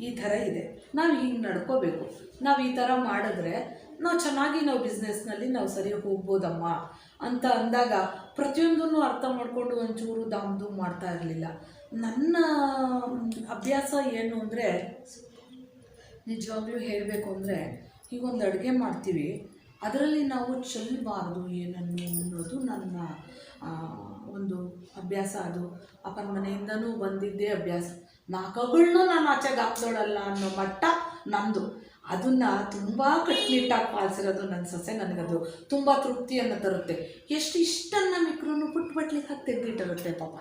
ಈ ಥರ ಇದೆ, ನಾವು ಹೀಗೆ ನಡ್ಕೋಬೇಕು, ನಾವು ಈ ಥರ ಮಾಡಿದ್ರೆ ನಾವು ಚೆನ್ನಾಗಿ ನಾವು ಬಿಸ್ನೆಸ್ನಲ್ಲಿ ನಾವು ಸರಿ ಹೋಗ್ಬೋದಮ್ಮ ಅಂತ ಅಂದಾಗ ಪ್ರತಿಯೊಂದನ್ನು ಅರ್ಥ ಮಾಡಿಕೊಂಡು ಒಂಚೂರು ದಾಮ್ದು ಮಾಡ್ತಾ ಇರಲಿಲ್ಲ. ನನ್ನ ಅಭ್ಯಾಸ ಏನು ಅಂದರೆ, ನಿಜವಾಗ್ಲೂ ಹೇಳಬೇಕು ಅಂದರೆ, ಈಗೊಂದು ಅಡುಗೆ ಮಾಡ್ತೀವಿ, ಅದರಲ್ಲಿ ನಾವು ಚೆಲ್ಲಬಾರ್ದು ಏನನ್ನು ಅನ್ನೋದು ನನ್ನ ಒಂದು ಅಭ್ಯಾಸ. ಅದು ಅಪ್ಪನ ಮನೆಯಿಂದನೂ ಬಂದಿದ್ದೇ ಅಭ್ಯಾಸ. ನಾಲ್ಕುಗಳನ್ನೂ ನಾನು ಆಚೆಗೆ ಹಾಕ್ದೋಳಲ್ಲ ಅನ್ನೋ ಮಟ್ಟ ನಮ್ಮದು. ಅದನ್ನು ತುಂಬ ಕಟ್ನಿಟ್ಟಾಗಿ ಪಾಲಿಸಿರೋದು ನನ್ನ ಸೊಸೆ. ನನಗದು ತುಂಬ ತೃಪ್ತಿಯನ್ನು ತರುತ್ತೆ. ಎಷ್ಟು ಇಷ್ಟನ್ನು ಮಿಕ್ರೂ ಪುಟ್ಟ ಬಟ್ಲಿಗೆ ಹಾಕಿ ತೆಗೆದಿಟ್ಟಿರುತ್ತೆ ಪಾಪ.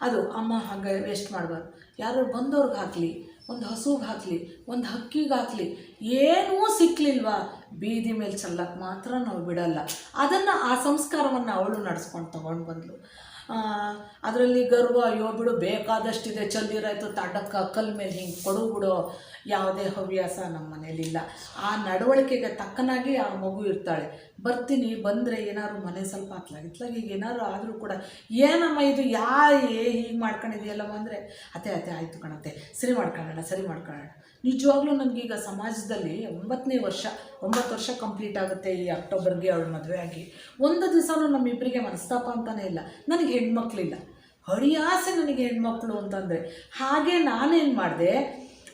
ಅದು ಅಮ್ಮ ಹಾಗೆ ವೇಸ್ಟ್ ಮಾಡಬಾರ್ದು, ಯಾರು ಬಂದವ್ರಿಗೆ ಹಾಕಲಿ, ಒಂದು ಹಸುಗೆ ಹಾಕಲಿ, ಒಂದು ಹಕ್ಕಿಗೆ ಹಾಕಲಿ, ಏನೂ ಸಿಕ್ಕಲಿಲ್ವಾ ಬೀದಿ ಮೇಲೆ ಚೆಲ್ಲಕ್ಕೆ ಮಾತ್ರ ನಾವು ಬಿಡಲ್ಲ. ಅದನ್ನು ಆ ಸಂಸ್ಕಾರವನ್ನು ಅವಳು ನಡೆಸ್ಕೊಂಡು ತೊಗೊಂಡು ಬಂದಳು. ಅದರಲ್ಲಿ ಗರ್ವ, ಅಯ್ಯೋ ಬಿಡು ಬೇಕಾದಷ್ಟಿದೆ, ಚೆಲ್ಲಿರಾಯ್ತು ತಾಡಕ್ಕೆ ಕಲ್ ಮೇಲೆ ಹಿಂಗೆ ಕೊಡು ಬಿಡೋ ಯಾವುದೇ ಹವ್ಯಾಸ ನಮ್ಮ ಮನೇಲಿಲ್ಲ. ಆ ನಡವಳಿಕೆಗೆ ತಕ್ಕನಾಗಿ ಆ ಮಗು ಇರ್ತಾಳೆ. ಬರ್ತೀನಿ, ಬಂದರೆ ಏನಾದ್ರು ಮನೆ ಸ್ವಲ್ಪ ಹತ್ಲಾಗಿತ್ಲಾಗ ಈಗ ಏನಾದ್ರು ಆದರೂ ಕೂಡ, ಏನಮ್ಮ ಇದು ಹೀಗೆ ಮಾಡ್ಕೊಂಡಿದೆಯಲ್ಲಮ್ಮ ಅಂದರೆ, ಅತ್ತೆ ಆಯಿತು ಕಣತ್ತೆ, ಸರಿ ಮಾಡ್ಕೊಳ್ಳೋಣ. ನಿಜವಾಗ್ಲೂ ನನಗೀಗ ಸಮಾಜದಲ್ಲಿ 9ನೇ ವರ್ಷ ಕಂಪ್ಲೀಟ್ ಆಗುತ್ತೆ ಈ ಅಕ್ಟೋಬರ್ಗೆ ಅವಳು ಮದುವೆ ಆಗಿ. ಒಂದು ದಿವಸನೂ ನಮ್ಮಿಬ್ಬರಿಗೆ ಮನಸ್ತಾಪ ಅಂತಲೇ ಇಲ್ಲ. ನನಗೆ ಹೆಣ್ಮಕ್ಳಿಲ್ಲ, ಹರಿಯಾಸೆ ನನಗೆ ಹೆಣ್ಮಕ್ಳು ಅಂತಂದರೆ. ಹಾಗೆ ನಾನೇನು ಮಾಡಿದೆ,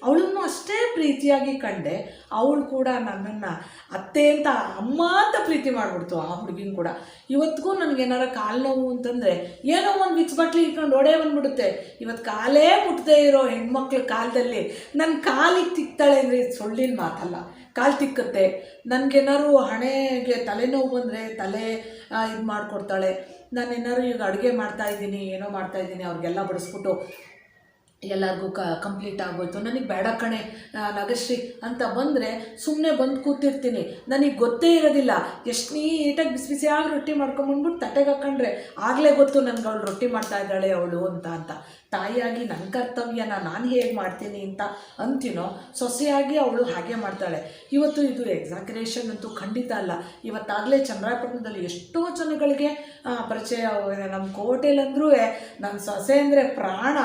ಅವಳನ್ನು ಅಷ್ಟೇ ಪ್ರೀತಿಯಾಗಿ ಕಂಡೆ. ಅವಳು ಕೂಡ ನನ್ನನ್ನು ಅತ್ತೆ ಅಂತ, ಅಮ್ಮ ಅಂತ ಪ್ರೀತಿ ಮಾಡಿಬಿಡ್ತು ಆ ಹುಡುಗಿನ ಕೂಡ. ಇವತ್ತಿಗೂ ನನಗೇನಾರ ಕಾಲು ನೋವು ಅಂತಂದರೆ ಏನೋ ಒಂದು ವಿಕ್ಸ್ ಬಟ್ಲಿ ಇಟ್ಕೊಂಡು ಒಡೆ ಬಂದುಬಿಡುತ್ತೆ. ಇವತ್ತು ಕಾಲೇ ಮುಟ್ಟದೇ ಇರೋ ಹೆಣ್ಮಕ್ಳ ಕಾಲದಲ್ಲಿ ನನ್ನ ಕಾಲಿಗೆ ತಿಕ್ತಾಳೆ ಅಂದರೆ ಸುಳ್ಳಿನ ಮಾತಲ್ಲ, ಕಾಲು ತಿಕ್ಕತ್ತೆ. ನನಗೇನಾರು ಹಣೆಗೆ ತಲೆನೋವು ಬಂದರೆ ತಲೆ ಇದು ಮಾಡಿಕೊಡ್ತಾಳೆ. ನಾನೇನಾದ್ರು ಈಗ ಅಡುಗೆ ಮಾಡ್ತಾಯಿದ್ದೀನಿ, ಏನೋ ಮಾಡ್ತಾಯಿದ್ದೀನಿ, ಅವ್ರಿಗೆಲ್ಲ ಬಡಿಸ್ಬಿಟ್ಟು ಎಲ್ಲರಿಗೂ ಕಂಪ್ಲೀಟ್ ಆಗೋಯ್ತು, ನನಗೆ ಬೇಡ ಕಣೆ ನಗಶ್ರೀ ಅಂತ ಬಂದರೆ ಸುಮ್ಮನೆ ಬಂದು ಕೂತಿರ್ತೀನಿ. ನನಗೆ ಗೊತ್ತೇ ಇರೋದಿಲ್ಲ, ಎಷ್ಟು ನೀಟಾಗಿ ಬಿಸಿ ಬಿಸಿಯಾಗಿ ರೊಟ್ಟಿ ಮಾಡ್ಕೊಂಬಂದ್ಬಿಟ್ಟು ತಟ್ಟೆಗೆ ಹಾಕೊಂಡ್ರೆ ಆಗಲೇ ಗೊತ್ತು ನನಗೆ ಅವಳು ರೊಟ್ಟಿ ಮಾಡ್ತಾ ಇದ್ದಾಳೆ ಅವಳು ಅಂತ ತಾಯಿಯಾಗಿ ನನ್ನ ಕರ್ತವ್ಯನ ನಾನು ಹೇಗೆ ಮಾಡ್ತೀನಿ ಅಂತ ಅಂತೀನೋ, ಸೊಸೆಯಾಗಿ ಅವಳು ಹಾಗೆ ಮಾಡ್ತಾಳೆ. ಇವತ್ತು ಇದು ಎಕ್ಸಾಗ್ರೇಷನ್ ಅಂತೂ ಖಂಡಿತ ಅಲ್ಲ. ಇವತ್ತಾಗಲೇ ಚನ್ನರಾಯಪಟ್ಟಣದಲ್ಲಿ ಎಷ್ಟೋ ಜನಗಳಿಗೆ ಪರಿಚಯ ನಮ್ಮ ಕೋಟೆಲಂದ್ರೂ ನನ್ನ ಸೊಸೆ ಅಂದರೆ ಪ್ರಾಣ.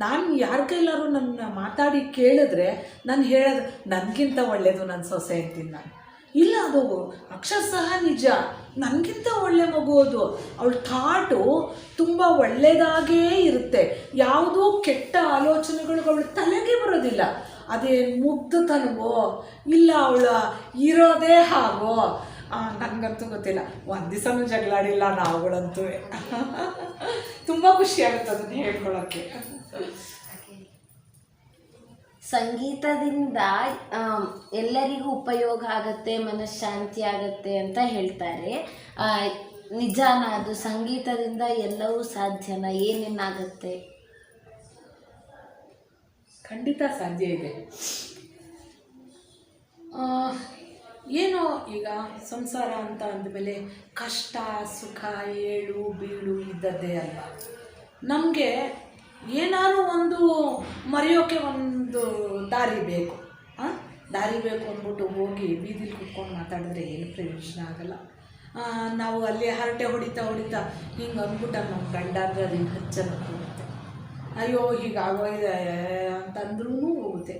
ನಾನು ಯಾರ ಕೈಲಾರು ನನ್ನ ಮಾತಾಡಿ ಕೇಳಿದ್ರೆ ನಾನು ಹೇಳೋದು ನನಗಿಂತ ಒಳ್ಳೆಯದು ನನ್ನ ಸೊಸೆ ಅಂತೀನಿ ನಾನು. ಇಲ್ಲ, ಅದು ಅಕ್ಷರಶಃ ನಿಜ. ನನಗಿಂತ ಒಳ್ಳೆ ಮಗು ಅದು. ಅವಳ ಥಾಟು ತುಂಬ ಒಳ್ಳೆಯದಾಗೇ ಇರುತ್ತೆ. ಯಾವುದೋ ಕೆಟ್ಟ ಆಲೋಚನೆಗಳು ಅವಳ ತಲೆಗೆ ಬರೋದಿಲ್ಲ. ಅದೇ ಮುಗ್ಧತನವೋ ಇಲ್ಲ ಅವಳ ಇರೋದೇ ಹಾಗೋ ನನಗಂತೂ ಗೊತ್ತಿಲ್ಲ. ಒಂದು ದಿವಸನೂ ಜಗಳಾಡಿಲ್ಲ ನಾವುಗಳಂತೂ. ತುಂಬ ಖುಷಿಯಾಗುತ್ತೆ ಅದನ್ನು ಹೇಳ್ಕೊಳ್ಳೋಕ್ಕೆ. ಸಂಗೀತದಿಂದ ಎಲ್ಲರಿಗೂ ಉಪಯೋಗ ಆಗುತ್ತೆ, ಮನಃಶಾಂತಿ ಆಗುತ್ತೆ ಅಂತ ಹೇಳ್ತಾರೆ. ನಿಜಾನ ಅದು? ಸಂಗೀತದಿಂದ ಎಲ್ಲವೂ ಸಾಧ್ಯನಾ? ಏನೇನಾಗುತ್ತೆ? ಖಂಡಿತ ಸಾಧ್ಯ ಇದೆ. ಏನೋ ಈಗ ಸಂಸಾರ ಅಂತ ಅಂದಮೇಲೆ ಕಷ್ಟ ಸುಖ ಏಳು ಬೀಳು ಇದ್ದದ್ದೇ ಅಲ್ಲ. ನಮಗೆ ಏನಾದ್ರು ಒಂದು ಮರೆಯೋಕ್ಕೆ ಒಂದು ದಾರಿ ಬೇಕು. ದಾರಿ ಬೇಕು ಅಂದ್ಬಿಟ್ಟು ಹೋಗಿ ಬೀದಿಲಿ ಕುತ್ಕೊಂಡು ಮಾತಾಡಿದ್ರೆ ಏನು ಪ್ರಯೋಜನ ಆಗಲ್ಲ. ನಾವು ಅಲ್ಲಿ ಹರಟೆ ಹೊಡಿತಾ ಹಿಂಗೆ ಅಂದ್ಬಿಟ್ಟು ನಮ್ಮ ಗಂಡಾಗ ಅದನ್ನು ಹಚ್ಚನ್ನು ಹೋಗುತ್ತೆ. ಅಯ್ಯೋ ಹೀಗಾಗೋಗಿದೆ ಅಂತಂದ್ರೂ ಹೋಗುತ್ತೆ.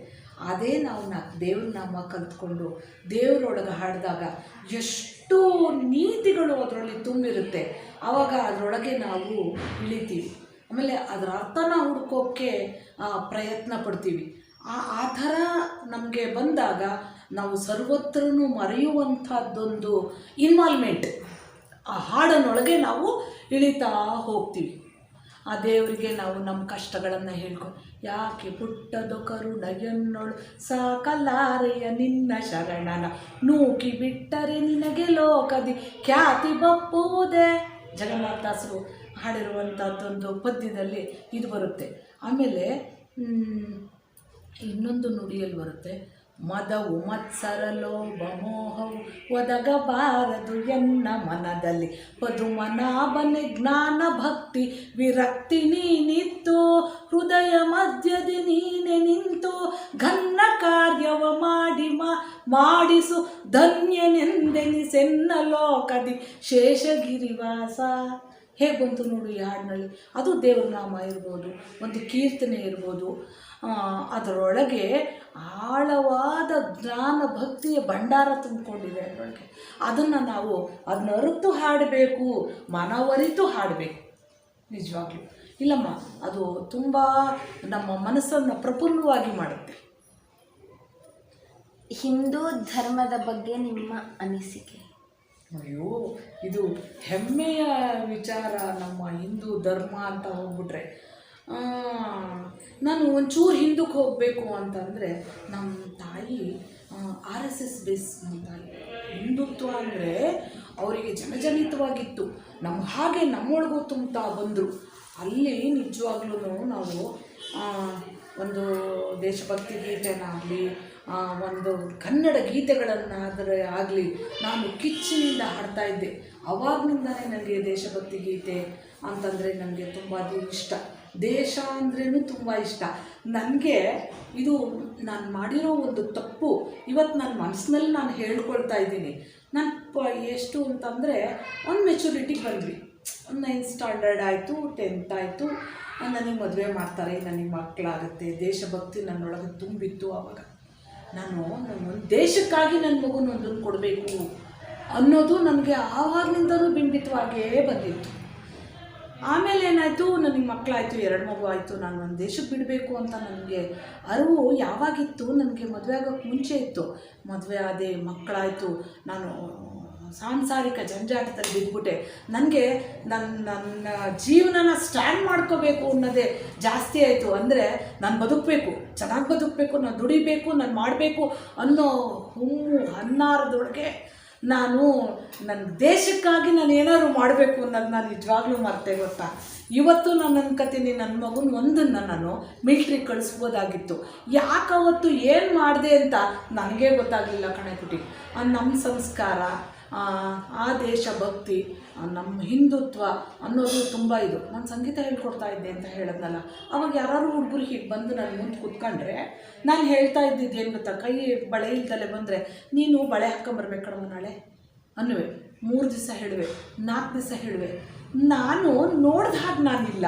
ಅದೇ ನಾವು ದೇವ್ರ ನಾಮ ಕಲ್ತ್ಕೊಂಡು ದೇವರೊಳಗೆ ಹಾಡಿದಾಗ ಎಷ್ಟು ನೀತಿಗಳು ಅದರಲ್ಲಿ ತುಂಬಿರುತ್ತೆ. ಆವಾಗ ಅದರೊಳಗೆ ನಾವು ಇಳಿತೀವಿ. ಆಮೇಲೆ ಅದರ ಅರ್ಥನ ಹುಡ್ಕೋಕ್ಕೆ ಪ್ರಯತ್ನ ಪಡ್ತೀವಿ. ಆ ಥರ ನಮಗೆ ಬಂದಾಗ ನಾವು ಸರ್ವತ್ರನೂ ಮರೆಯುವಂಥದ್ದೊಂದು ಇನ್ವಾಲ್ವ್ಮೆಂಟ್ ಆ ಹಾಡನೊಳಗೆ ನಾವು ಇಳಿತಾ ಹೋಗ್ತೀವಿ. ಆ ದೇವರಿಗೆ ನಾವು ನಮ್ಮ ಕಷ್ಟಗಳನ್ನು ಹೇಳ್ಕೊಂಡು, ಯಾಕೆ ಪುಟ್ಟದು ಕರುಣೆಯನ್ನೋಳು ಸಾಕಲಾರೆಯ ನಿನ್ನ ಶರಣನ ನೂಕಿ ಬಿಟ್ಟರೆ ನಿನಗೆ ಲೋಕದಿ ಖ್ಯಾತಿ ಬಪ್ಪುವುದೇ. ಜಗನ್ನಾಥದಾಸರು ಹಾಡಿರುವಂಥದ್ದೊಂದು ಪದ್ಯದಲ್ಲಿ ಇದು ಬರುತ್ತೆ. ಆಮೇಲೆ ಇನ್ನೊಂದು ನುಡಿಯಲ್ಲಿ ಬರುತ್ತೆ, ಮದವು ಮತ್ಸರಲೋಭ ಮೋಹವು ಒದಗಬಾರದು ಎನ್ನ ಮನದಲ್ಲಿ ಪದುಮನಾಭನೆ ಜ್ಞಾನ ಭಕ್ತಿ ವಿರಕ್ತಿ ನೀನಿತ್ತು ಹೃದಯ ಮಧ್ಯದಿ ನೀನೆ ನಿಂತು ಘನ್ನ ಕಾರ್ಯವ ಮಾಡಿಸು ಧನ್ಯನೆಂದೆನಿಸೆನ್ನ ಲೋಕದಿ ಶೇಷಗಿರಿವಾಸ. ಹೇಗೆ ಬಂತು ನೋಡು ಈ ಹಾಡಿನಲ್ಲಿ. ಅದು ದೇವ್ರ ನಾಮ ಇರ್ಬೋದು, ಒಂದು ಕೀರ್ತನೆ ಇರ್ಬೋದು. ಅದರೊಳಗೆ ಆಳವಾದ ಜ್ಞಾನ ಭಕ್ತಿಯ ಭಂಡಾರ ತುಂಬಿಕೊಂಡಿದೆ ಅದರೊಳಗೆ. ಅದನ್ನು ನಾವು ಅದನ್ನ ಅರಿತು ಹಾಡಬೇಕು, ಮನವರಿತು ಹಾಡಬೇಕು. ನಿಜವಾಗ್ಲೂ ಇಲ್ಲಮ್ಮ, ಅದು ತುಂಬ ನಮ್ಮ ಮನಸ್ಸನ್ನು ಪ್ರಫುಲ್ಲವಾಗಿ ಮಾಡುತ್ತೆ. ಹಿಂದೂ ಧರ್ಮದ ಬಗ್ಗೆ ನಿಮ್ಮ ಅನಿಸಿಕೆ? ಅಯ್ಯೋ, ಇದು ಹೆಮ್ಮೆಯ ವಿಚಾರ. ನಮ್ಮ ಹಿಂದೂ ಧರ್ಮ ಅಂತ ಹೋಗ್ಬಿಟ್ರೆ ನಾನು ಒಂಚೂರು ಹಿಂದಕ್ಕೆ ಹೋಗಬೇಕು ಅಂತಂದರೆ ನಮ್ಮ ತಾಯಿ RSS ಬೇಸ್. ನಮ್ಮ ತಾಯಿ ಹಿಂದುತ್ವ ಅಂದರೆ ಅವರಿಗೆ ಜನಜನಿತವಾಗಿತ್ತು. ನಮ್ಮ ಹಾಗೆ ನಮ್ಮೊಳಗೂ ತುಂಬ್ತಾ ಬಂದರು. ಅಲ್ಲಿ ನಿಜವಾಗ್ಲೂ ನಾವು ಒಂದು ದೇಶಭಕ್ತಿ ಗೀತೆನಾಗಲಿ, ಒಂದು ಕನ್ನಡ ಗೀತೆಗಳನ್ನಾದರೆ ಆಗಲಿ ನಾನು ಕಿಚ್ಚಿನಿಂದ ಹಾಡ್ತಾಯಿದ್ದೆ. ಅವಾಗಲಿಂದನೇ ನನಗೆ ದೇಶಭಕ್ತಿ ಗೀತೆ ಅಂತಂದರೆ ನನಗೆ ತುಂಬ ಇಷ್ಟ. ದೇಶ ಅಂದ್ರೂ ತುಂಬ ಇಷ್ಟ ನನಗೆ. ಇದು ನಾನು ಮಾಡಿರೋ ಒಂದು ತಪ್ಪು ಇವತ್ತು ನನ್ನ ಮನಸ್ಸಿನಲ್ಲಿ ನಾನು ಹೇಳ್ಕೊಳ್ತಾ ಇದ್ದೀನಿ. ನಾನು ಎಷ್ಟು ಅಂತಂದರೆ ಒಂದು ಮೆಚುರಿಟಿಗೆ ಬಂದ್ವಿ. ಒಂದು 9th ಸ್ಟ್ಯಾಂಡರ್ಡ್ ಆಯಿತು, 10th ಆಯಿತು, ನನಗೆ ಮದುವೆ ಮಾಡ್ತಾರೆ, ನನಗೆ ಮಕ್ಕಳಾಗುತ್ತೆ. ದೇಶಭಕ್ತಿ ನನ್ನೊಳಗೆ ತುಂಬಿತ್ತು. ಆವಾಗ ನಾನು ಒಂದು ದೇಶಕ್ಕಾಗಿ ನನ್ನ ಮಗುನೊಂದನ್ನು ಕೊಡಬೇಕು ಅನ್ನೋದು ನನಗೆ ಆವಾಗಲಿಂದಲೂ ಬಿಂಬಿತವಾಗೇ ಬಂದಿತ್ತು. ಆಮೇಲೆ ಏನಾಯಿತು, ನನಗೆ ಮಕ್ಕಳಾಯಿತು, 2 ಮಗು ಆಯಿತು. ನಾನು ಒಂದು ದೇಶಕ್ಕೆ ಬಿಡಬೇಕು ಅಂತ ನನಗೆ ಅರಿವು ಯಾವಾಗಿತ್ತು? ನನಗೆ ಮದುವೆ ಆಗೋಕ್ಕೆ ಮುಂಚೆ ಇತ್ತು. ಮದುವೆ ಆದೆ, ಮಕ್ಕಳಾಯಿತು, ನಾನು ಸಾಂಸಾರಿಕ ಜಂಜಾಟದಲ್ಲಿ ಬಿದ್ದುಬಿಟ್ಟೆ. ನನಗೆ ನನ್ನ ಜೀವನನ ಸ್ಟ್ಯಾಂಡ್ ಮಾಡ್ಕೋಬೇಕು ಅನ್ನೋದೇ ಜಾಸ್ತಿ ಆಯಿತು. ಅಂದರೆ ನಾನು ಬದುಕಬೇಕು, ಚೆನ್ನಾಗಿ ಬದುಕಬೇಕು, ನಾನು ದುಡಿಬೇಕು, ನಾನು ಮಾಡಬೇಕು ಅನ್ನೋ ಹುಮ್ಮು ಹನ್ನಾರದೊಳಗೆ ನಾನು ನನ್ನ ದೇಶಕ್ಕಾಗಿ ನಾನು ಏನಾದ್ರು ಮಾಡಬೇಕು ಅನ್ನೋದು ನಾನು ನಿಜವಾಗ್ಲೂ ಮರ್ತೆ ಗೊತ್ತಾ. ಇವತ್ತು ನಾನು ಅನ್ಕೋತೀನಿ ನನ್ನ ಮಗನ ಒಂದನ್ನು ನಾನು ಮಿಲ್ಟ್ರಿ ಕಳಿಸ್ಬೋದಾಗಿತ್ತು. ಯಾಕೆ ಅವತ್ತು ಏನು ಮಾಡಿದೆ ಅಂತ ನನಗೇ ಗೊತ್ತಾಗಲಿಲ್ಲ ಕಣೆ ಪುಟಿ. ನಮ್ಮ ಸಂಸ್ಕಾರ, ಆ ದೇಶಭಕ್ತಿ, ನಮ್ಮ ಹಿಂದುತ್ವ ಅನ್ನೋದು ತುಂಬ ಇದು. ನಾನು ಸಂಗೀತ ಹೇಳ್ಕೊಡ್ತಾ ಇದ್ದೆ ಅಂತ ಹೇಳಿದ್ನಲ್ಲ, ಅವಾಗ ಯಾರು ಹುಡುಗರು ಹೀಗೆ ಬಂದು ನನ್ನ ಮುಂದೆ ಕೂತ್ಕೊಂಡ್ರೆ ನಾನು ಹೇಳ್ತಾ ಇದ್ದಿದ್ದು ಏನು ಗೊತ್ತಾ, ಕೈ ಬಳೆ ಇಲ್ದಲೆ ಬಂದರೆ ನೀನು ಬಳೆ ಹಾಕೊಂಬರ್ಬೇಕು ಕಣಮ್ಮ ನಾಳೆ ಅನ್ನುವೆ. 3 ದಿವಸ ಹೇಳುವೆ, 4 ದಿವಸ ಹೇಳುವೆ. ನಾನು ನೋಡ್ದ ಹಾಗೆ ನಾನಿಲ್ಲ.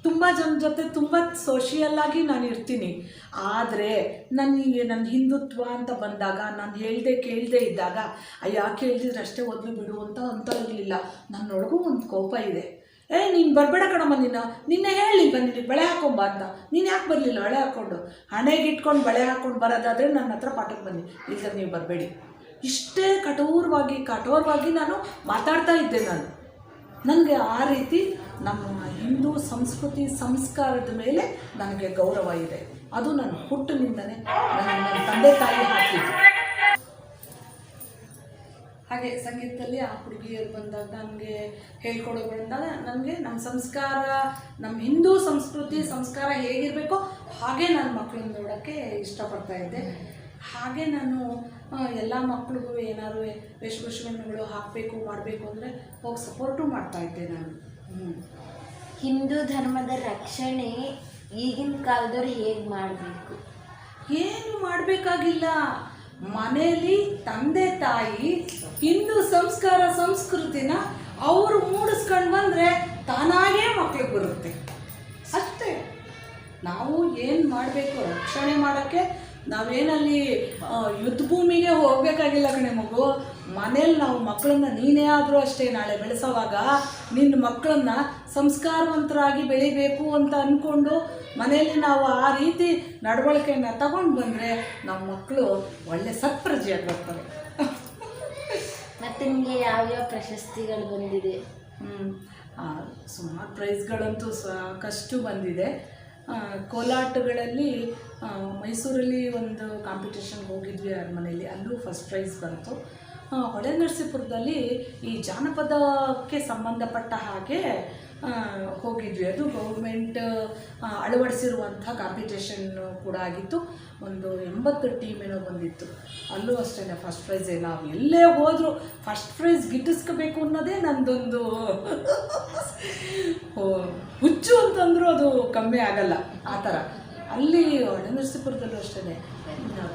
ತುಂಬ ಜನ ಜೊತೆ ತುಂಬ ಸೋಷಿಯಲ್ಲಾಗಿ ನಾನು ಇರ್ತೀನಿ. ಆದರೆ ನನಗೆ ನನ್ನ ಹಿಂದುತ್ವ ಅಂತ ಬಂದಾಗ, ನಾನು ಹೇಳ್ದೆ ಕೇಳದೆ ಇದ್ದಾಗ, ಯಾಕೆ ಹೇಳ್ದಿದ್ರೆ ಅಷ್ಟೇ ಓದ್ಲು ಬಿಡು ಅಂತ ಇರಲಿಲ್ಲ. ನನ್ನೊಳಗೂ ಒಂದು ಕೋಪ ಇದೆ. ನೀನು ಬರಬೇಡ ಕಣಮ್ಮ, ನಿನ್ನೆ ಹೇಳಿಲ್ವ ನಿನಗೆ ಬಳೆ ಹಾಕೊಂಬ ಅಂತ, ನೀನು ಯಾಕೆ ಬರಲಿಲ್ಲ ಬಳೆ ಹಾಕ್ಕೊಂಡು? ಹಣೆಗೆ ಇಟ್ಕೊಂಡು ಬಳೆ ಹಾಕ್ಕೊಂಡು ಬರೋದಾದರೆ ನನ್ನ ಹತ್ರ ಪಾಠಕ್ಕೆ ಬನ್ನಿ, ಇಲ್ಲ ನೀವು ಬರಬೇಡಿ. ಇಷ್ಟೇ ಕಠೋರವಾಗಿ ನಾನು ಮಾತಾಡ್ತಾ ಇದ್ದೆ. ನನಗೆ ಆ ರೀತಿ ನಮ್ಮ ಹಿಂದೂ ಸಂಸ್ಕೃತಿ ಸಂಸ್ಕಾರದ ಮೇಲೆ ನನಗೆ ಗೌರವ ಇದೆ. ಅದು ನನ್ನ ಹುಟ್ಟಿನಿಂದನೇ ನನ್ನ ತಂದೆ ತಾಯಿ ಹಾಕಿದ್ದು. ಹಾಗೆ ಸಂಗೀತದಲ್ಲಿ ಆ ಹುಡುಗಿಯರು ಬಂದಾಗ ನನಗೆ ಹೇಳ್ಕೊಡೋದು ಬಂದಾಗ ನನಗೆ ನಮ್ಮ ಸಂಸ್ಕಾರ, ನಮ್ಮ ಹಿಂದೂ ಸಂಸ್ಕೃತಿ ಸಂಸ್ಕಾರ ಹೇಗಿರಬೇಕೋ ಹಾಗೆ ನನ್ನ ಮಕ್ಕಳನ್ನ ನೋಡೋಕ್ಕೆ ಇಷ್ಟಪಡ್ತಾ ಇದ್ದೆ. ಹಾಗೆ ನಾನು ಎಲ್ಲ ಮಕ್ಳಿಗೂ ಏನಾದ್ರು ವೇಷಭೂಷಣಗಳು ಹಾಕಬೇಕು ಮಾಡಬೇಕು ಅಂದರೆ ಹೋಗಿ ಸಪೋರ್ಟು ಮಾಡ್ತಾಯಿದ್ದೆ ನಾನು. ಹಿಂದೂ ಧರ್ಮದ ರಕ್ಷಣೆ ಈಗಿನ ಕಾಲದವ್ರು ಹೇಗೆ ಮಾಡಬೇಕು? ಏನು ಮಾಡಬೇಕಾಗಿಲ್ಲ. ಮನೆಯಲ್ಲಿ ತಂದೆ ತಾಯಿ ಹಿಂದೂ ಸಂಸ್ಕಾರ ಸಂಸ್ಕೃತಿನ ಅವರು ಮೂಡಿಸ್ಕೊಂಡು ಬಂದರೆ ತಾನಾಗೇ ಮಕ್ಳಿಗೆ ಬರುತ್ತೆ ಅಷ್ಟೇ. ನಾವು ಏನು ಮಾಡಬೇಕು ರಕ್ಷಣೆ ಮಾಡೋಕ್ಕೆ, ನಾವೇನಲ್ಲಿ ಯುದ್ಧ ಭೂಮಿಗೆ ಹೋಗಬೇಕಾಗಿಲ್ಲ ಕಣೆ ಮಗು. ಮನೇಲಿ ನಾವು ಮಕ್ಕಳನ್ನ, ನೀನೇ ಆದರೂ ಅಷ್ಟೇ ನಾಳೆ ಬೆಳೆಸೋವಾಗ ನಿನ್ನ ಮಕ್ಕಳನ್ನ ಸಂಸ್ಕಾರವಂತರಾಗಿ ಬೆಳಿಬೇಕು ಅಂತ ಅಂದ್ಕೊಂಡು ಮನೆಯಲ್ಲಿ ನಾವು ಆ ರೀತಿ ನಡವಳಿಕೆಯನ್ನು ತಗೊಂಡು ಬಂದರೆ ನಮ್ಮ ಮಕ್ಕಳು ಒಳ್ಳೆ ಸತ್ಪ್ರಜೆಯಾಗಿ ಬರ್ತಾರೆ. ಮತ್ತು ನಿಮಗೆ ಯಾವ್ಯಾವ ಪ್ರಶಸ್ತಿಗಳು ಬಂದಿದೆ? ಸುಮಾರು ಪ್ರೈಸ್ಗಳಂತೂ ಸಾಕಷ್ಟು ಬಂದಿದೆ. ಕೋಲಾಟಗಳಲ್ಲಿ ಮೈಸೂರಲ್ಲಿ ಒಂದು ಕಾಂಪಿಟೇಷನ್ಗೆ ಹೋಗಿದ್ವಿ ಅರಮನೆಯಲ್ಲಿ, ಅಲ್ಲೂ ಫಸ್ಟ್ ಪ್ರೈಸ್ ಬಂತು. ಹೊಳೆನರಸೀಪುರದಲ್ಲಿ ಈ ಜಾನಪದಕ್ಕೆ ಸಂಬಂಧಪಟ್ಟ ಹಾಗೆ ಹೋಗಿದ್ವಿ. ಅದು ಗೌರ್ಮೆಂಟ್ ಅಳವಡಿಸಿರುವಂಥ ಕಾಂಪಿಟೇಷನ್ ಕೂಡ ಆಗಿತ್ತು. ಒಂದು 80 ಟೀಮ್ ಏನೋ ಬಂದಿತ್ತು. ಅಲ್ಲೂ ಅಷ್ಟೇ ಫಸ್ಟ್ ಪ್ರೈಸೇ. ನಾವು ಎಲ್ಲೇ ಹೋದರೂ ಫಸ್ಟ್ ಪ್ರೈಸ್ ಗಿಟ್ಟಿಸ್ಕೋಬೇಕು ಅನ್ನೋದೇ ನನ್ನದೊಂದು ಹುಚ್ಚು ಅಂತಂದರೂ ಅದು ಕಮ್ಮಿ ಆಗಲ್ಲ ಆ ಥರ. ಅಲ್ಲಿ ಹೊಳೆನರಸೀಪುರದಲ್ಲೂ ಅಷ್ಟೇ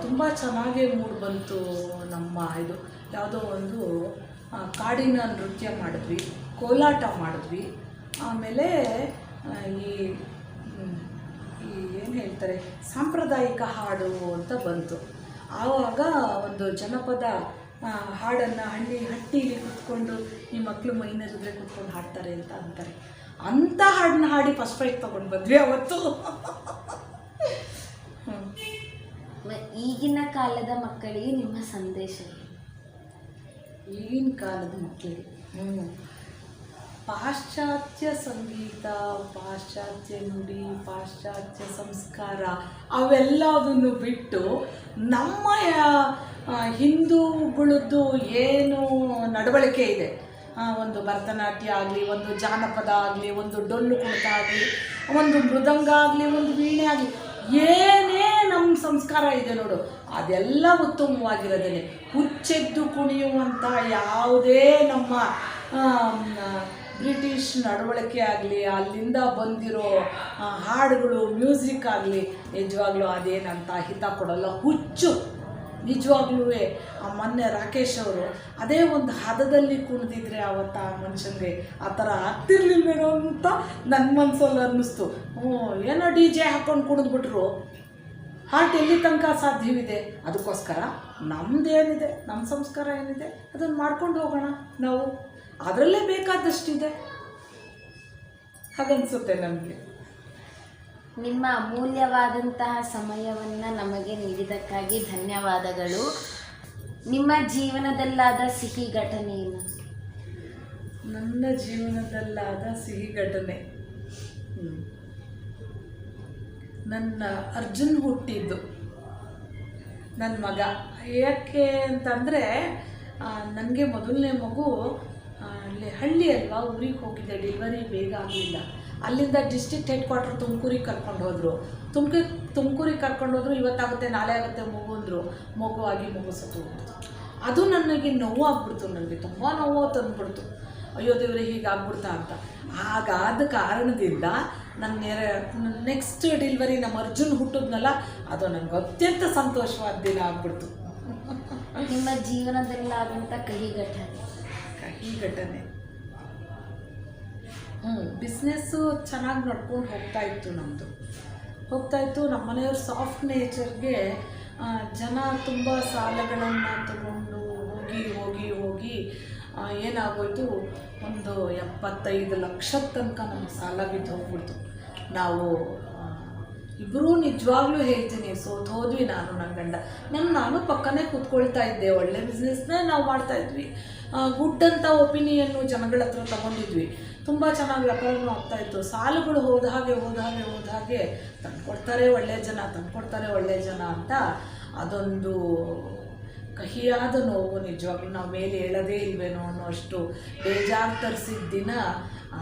ತುಂಬ ಚೆನ್ನಾಗೇ ಮೂಡ್ ಬಂತು. ನಮ್ಮ ಇದು ಯಾವುದೋ ಒಂದು ಕಾಡಿನ ನೃತ್ಯ ಮಾಡಿದ್ವಿ, ಕೋಲಾಟ ಮಾಡಿದ್ವಿ. ಆಮೇಲೆ ಈ ಏನು ಹೇಳ್ತಾರೆ ಸಾಂಪ್ರದಾಯಿಕ ಹಾಡು ಅಂತ ಬಂತು. ಆವಾಗ ಒಂದು ಜನಪದ ಹಾಡನ್ನು ಹಟ್ಟಿಲಿ ಕೂತ್ಕೊಂಡು ಈ ಮಕ್ಕಳು ಮೈನರಿದ್ರೆ ಕೂತ್ಕೊಂಡು ಹಾಡ್ತಾರೆ ಅಂತ ಅಂತಾರೆ. ಅಂಥ ಹಾಡನ್ನ ಹಾಡಿ ಫಸ್ಟ್ ಪ್ರೈಸ್ ತೊಗೊಂಡು ಬಂದ್ವಿ ಅವತ್ತು. ಈಗಿನ ಕಾಲದ ಮಕ್ಕಳಿಗೆ ನಿಮ್ಮ ಸಂದೇಶ? ಈಗಿನ ಕಾಲದ ಮಕ್ಕಳಿಗೆ ಪಾಶ್ಚಾತ್ಯ ಸಂಗೀತ, ಪಾಶ್ಚಾತ್ಯ ನುಡಿ, ಪಾಶ್ಚಾತ್ಯ ಸಂಸ್ಕಾರ ಅವೆಲ್ಲದನ್ನು ಬಿಟ್ಟು ನಮ್ಮ ಹಿಂದೂಗಳದ್ದು ಏನು ನಡವಳಿಕೆ ಇದೆ, ಒಂದು ಭರತನಾಟ್ಯ ಆಗಲಿ, ಒಂದು ಜಾನಪದ ಆಗಲಿ, ಒಂದು ಡೊಳ್ಳು ಕುಣಿತ ಆಗಲಿ, ಒಂದು ಮೃದಂಗ ಆಗಲಿ, ಒಂದು ವೀಣೆ ಆಗಲಿ, ಏನೇ ನಮ್ಮ ಸಂಸ್ಕಾರ ಇದೆ ನೋಡು ಅದೆಲ್ಲ ಉತ್ತಮವಾಗಿರೋದೇ. ಹುಚ್ಚೆದ್ದು ಕುಣಿಯುವಂಥ ಯಾವುದೇ ನಮ್ಮ ಬ್ರಿಟಿಷ್ ನಡವಳಿಕೆ ಆಗಲಿ, ಅಲ್ಲಿಂದ ಬಂದಿರೋ ಹಾಡುಗಳು, ಮ್ಯೂಸಿಕ್ ಆಗಲಿ ನಿಜವಾಗ್ಲೂ ಅದೇನಂತ ಹಿತ ಕೊಡಲ್ಲ. ಹುಚ್ಚು ನಿಜವಾಗ್ಲೂ. ಮೊನ್ನೆ ರಾಕೇಶ್ ಅವರು ಅದೇ ಒಂದು ಹದದಲ್ಲಿ ಕುಣಿದಿದ್ರೆ ಆವತ್ತು ಆ ಮನುಷ್ಯನಿಗೆ ಆ ಥರ ಆಗ್ತಿರ್ಲಿಲ್ವೇನೋ ಅಂತ ನನ್ನ ಮನಸ್ಸಲ್ಲಿ ಅನ್ನಿಸ್ತು. ಏನೋ DJ ಹಾಕ್ಕೊಂಡು ಕುಣಿದ್ಬಿಟ್ರು, ಹಾರ್ಟ್ ಎಲ್ಲಿ ತನಕ ಸಾಧ್ಯವಿದೆ? ಅದಕ್ಕೋಸ್ಕರ ನಮ್ಮದೇನಿದೆ, ನಮ್ಮ ಸಂಸ್ಕಾರ ಏನಿದೆ ಅದನ್ನು ಮಾಡ್ಕೊಂಡು ಹೋಗೋಣ. ನಾವು ಅದರಲ್ಲೇ ಬೇಕಾದಷ್ಟಿದೆ ಹಾಗನ್ಸುತ್ತೆ ನನಗೆ. ನಿಮ್ಮ ಅಮೂಲ್ಯವಾದಂತಹ ಸಮಯವನ್ನು ನಮಗೆ ನೀಡಿದ್ದಕ್ಕಾಗಿ ಧನ್ಯವಾದಗಳು. ನಿಮ್ಮ ಜೀವನದಲ್ಲಾದ ಸಿಹಿ ಘಟನೆ ಏನು? ನನ್ನ ಜೀವನದಲ್ಲಾದ ಸಿಹಿ ಘಟನೆ, ನನ್ನ ಅರ್ಜುನ್ ಹುಟ್ಟಿದ್ದು, ನನ್ನ ಮಗ. ಯಾಕೆ ಅಂತಂದರೆ ನನಗೆ ಮೊದಲನೇ ಮಗು ಅಲ್ಲಿ ಹಳ್ಳಿ ಅಲ್ವಾ, ಊರಿಗೆ ಹೋಗಿದ್ದೆ, ಡೆಲಿವರಿ ಬೇಗ ಆಗಲಿಲ್ಲ. ಅಲ್ಲಿಂದ ಡಿಸ್ಟ್ರಿಕ್ಟ್ ಹೆಡ್ ಕ್ವಾರ್ಟರ್ ತುಮಕೂರಿಗೆ ಕರ್ಕೊಂಡು ಹೋದರು. ತುಮಕೂರಿಗೆ ಕರ್ಕೊಂಡು ಹೋದ್ರು. ಇವತ್ತಾಗುತ್ತೆ ನಾಳೆ ಆಗುತ್ತೆ ಮಗು ಅಂದರು. ಮಗು ಸತ್ತೋಗ್ಬಿಡ್ತು. ಅದು ನನಗೆ ನೋವಾಗ್ಬಿಡ್ತು. ನನಗೆ ತುಂಬ ನೋವು ತಂದುಬಿಡ್ತು. ಅಯ್ಯೋ ದೇವ್ರೆ ಹೀಗಾಗ್ಬಿಡ್ತಾ ಅಂತ. ಹಾಗಾದ ಕಾರಣದಿಂದ ನನ್ನ ನೆಕ್ಸ್ಟ್ ಡೆಲಿವರಿ ನಮ್ಮ ಅರ್ಜುನ್ ಹುಟ್ಟಿದ್ನಲ್ಲ, ಅದು ನನಗೆ ಅತ್ಯಂತ ಸಂತೋಷವಾದ ದಿನ ಆಗ್ಬಿಡ್ತು. ನಿಮ್ಮ ಜೀವನದಲ್ಲಿ ಆದಂಥ ಕಹಿ ಘಟನೆ? ಬಿಸ್ನೆಸ್ಸು ಚೆನ್ನಾಗಿ ನಡ್ಕೊಂಡು ಹೋಗ್ತಾ ಇತ್ತು. ನಮ್ಮ ಮನೆಯವ್ರ ಸಾಫ್ಟ್ ನೇಚರ್ಗೆ ಜನ ತುಂಬ ಸಾಲಗಳನ್ನು ತಗೊಂಡು ಹೋಗಿ ಏನಾಗೋಯ್ತು, ಒಂದು 75 ಲಕ್ಷದ ತನಕ ನಮಗೆ ಸಾಲ ಬಿದ್ದು ಹೋಗ್ಬಿಡ್ತು. ನಾವು ಇಬ್ಬರೂ ನಿಜವಾಗ್ಲೂ ಹೇಳ್ತೀನಿ ಸೋತು ಹೋದ್ವಿ. ನನ್ನ ಗಂಡ ನಾನು ಪಕ್ಕನೇ ಕೂತ್ಕೊಳ್ತಾ ಇದ್ದೆ. ಒಳ್ಳೆ ಬಿಸ್ನೆಸ್ನೇ ನಾವು ಮಾಡ್ತಾಯಿದ್ವಿ. ಗುಡ್ ಅಂತ ಒಪಿನಿಯನ್ನು ಜನಗಳ ಹತ್ರ ತಗೊಂಡಿದ್ವಿ. ತುಂಬ ಚೆನ್ನಾಗಿ ವ್ಯಾಪಾರನೂ ಆಗ್ತಾಯಿತ್ತು. ಸಾಲಗಳು ಹೋದ ಹಾಗೆ ತಂದ್ಕೊಡ್ತಾರೆ ಒಳ್ಳೆ ಜನ ಅಂತ ಅದೊಂದು ಕಹಿಯಾದ ನೋವು. ನಿಜವಾಗ್ಲೂ ನಾವು ಮೇಲೆ ಹೇಳೋದೇ ಇಲ್ವೇನೋ ಅನ್ನೋ ಅಷ್ಟು ಬೇಜಾರು ತರಿಸಿದ ದಿನ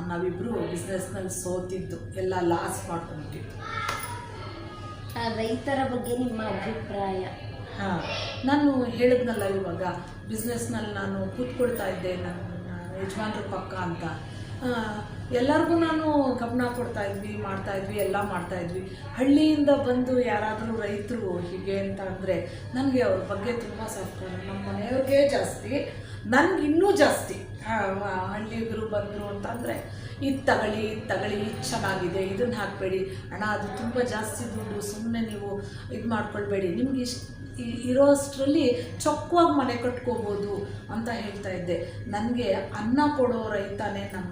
ನಾವಿಬ್ಬರು ಬಿಸ್ನೆಸ್ನಲ್ಲಿ ಸೋತಿದ್ದು, ಎಲ್ಲ ಲಾಸ್ ಮಾಡ್ಕೊಂಡಿದ್ದು. ರೈತರ ಬಗ್ಗೆ ನಿಮ್ಮ ಅಭಿಪ್ರಾಯ? ನಾನು ಹೇಳಿದ್ನಲ್ಲ ಇವಾಗ, ಬಿಸ್ನೆಸ್ನಲ್ಲಿ ನಾನು ಕೂತ್ಕೊಳ್ತಾ ಇದ್ದೆ, ನನ್ನ ಯಜಮಾನ್ರ ಪಕ್ಕ ಅಂತ. ಎಲ್ಲರಿಗೂ ನಾನು ಗಮನ ಕೊಡ್ತಾಯಿದ್ವಿ, ಎಲ್ಲ ಮಾಡ್ತಾಯಿದ್ವಿ. ಹಳ್ಳಿಯಿಂದ ಬಂದು ಯಾರಾದರೂ ರೈತರು ಹೀಗೆ ಅಂತ ಅಂದರೆ ನನಗೆ ಅವ್ರ ಬಗ್ಗೆ ತುಂಬ ಸಹಕಾರ. ನಮ್ಮ ಮನೆಯವ್ರಿಗೆ ಜಾಸ್ತಿ, ನನಗೆ ಇನ್ನೂ ಜಾಸ್ತಿ. ಹಳ್ಳಿಗರು ಬಂದರು ಅಂತಂದರೆ ಇದು ತಗೊಳ್ಳಿ ಇದು ಚೆನ್ನಾಗಿದೆ, ಇದನ್ನು ಹಾಕಬೇಡಿ ಅಣ್ಣ, ಅದು ತುಂಬ ಜಾಸ್ತಿ ದುಡ್ಡು, ಸುಮ್ಮನೆ ನೀವು ಇದು ಮಾಡ್ಕೊಳ್ಬೇಡಿ, ನಿಮ್ಗೆ ಇರೋ ಅಷ್ಟರಲ್ಲಿ ಚೊಕ್ಕವಾಗಿ ಮನೆ ಕಟ್ಕೋಬೋದು ಅಂತ ಹೇಳ್ತಾ ಇದ್ದೆ. ನನಗೆ ಅನ್ನ ಕೊಡೋ ರೈತನೇ ನಮ್ಮ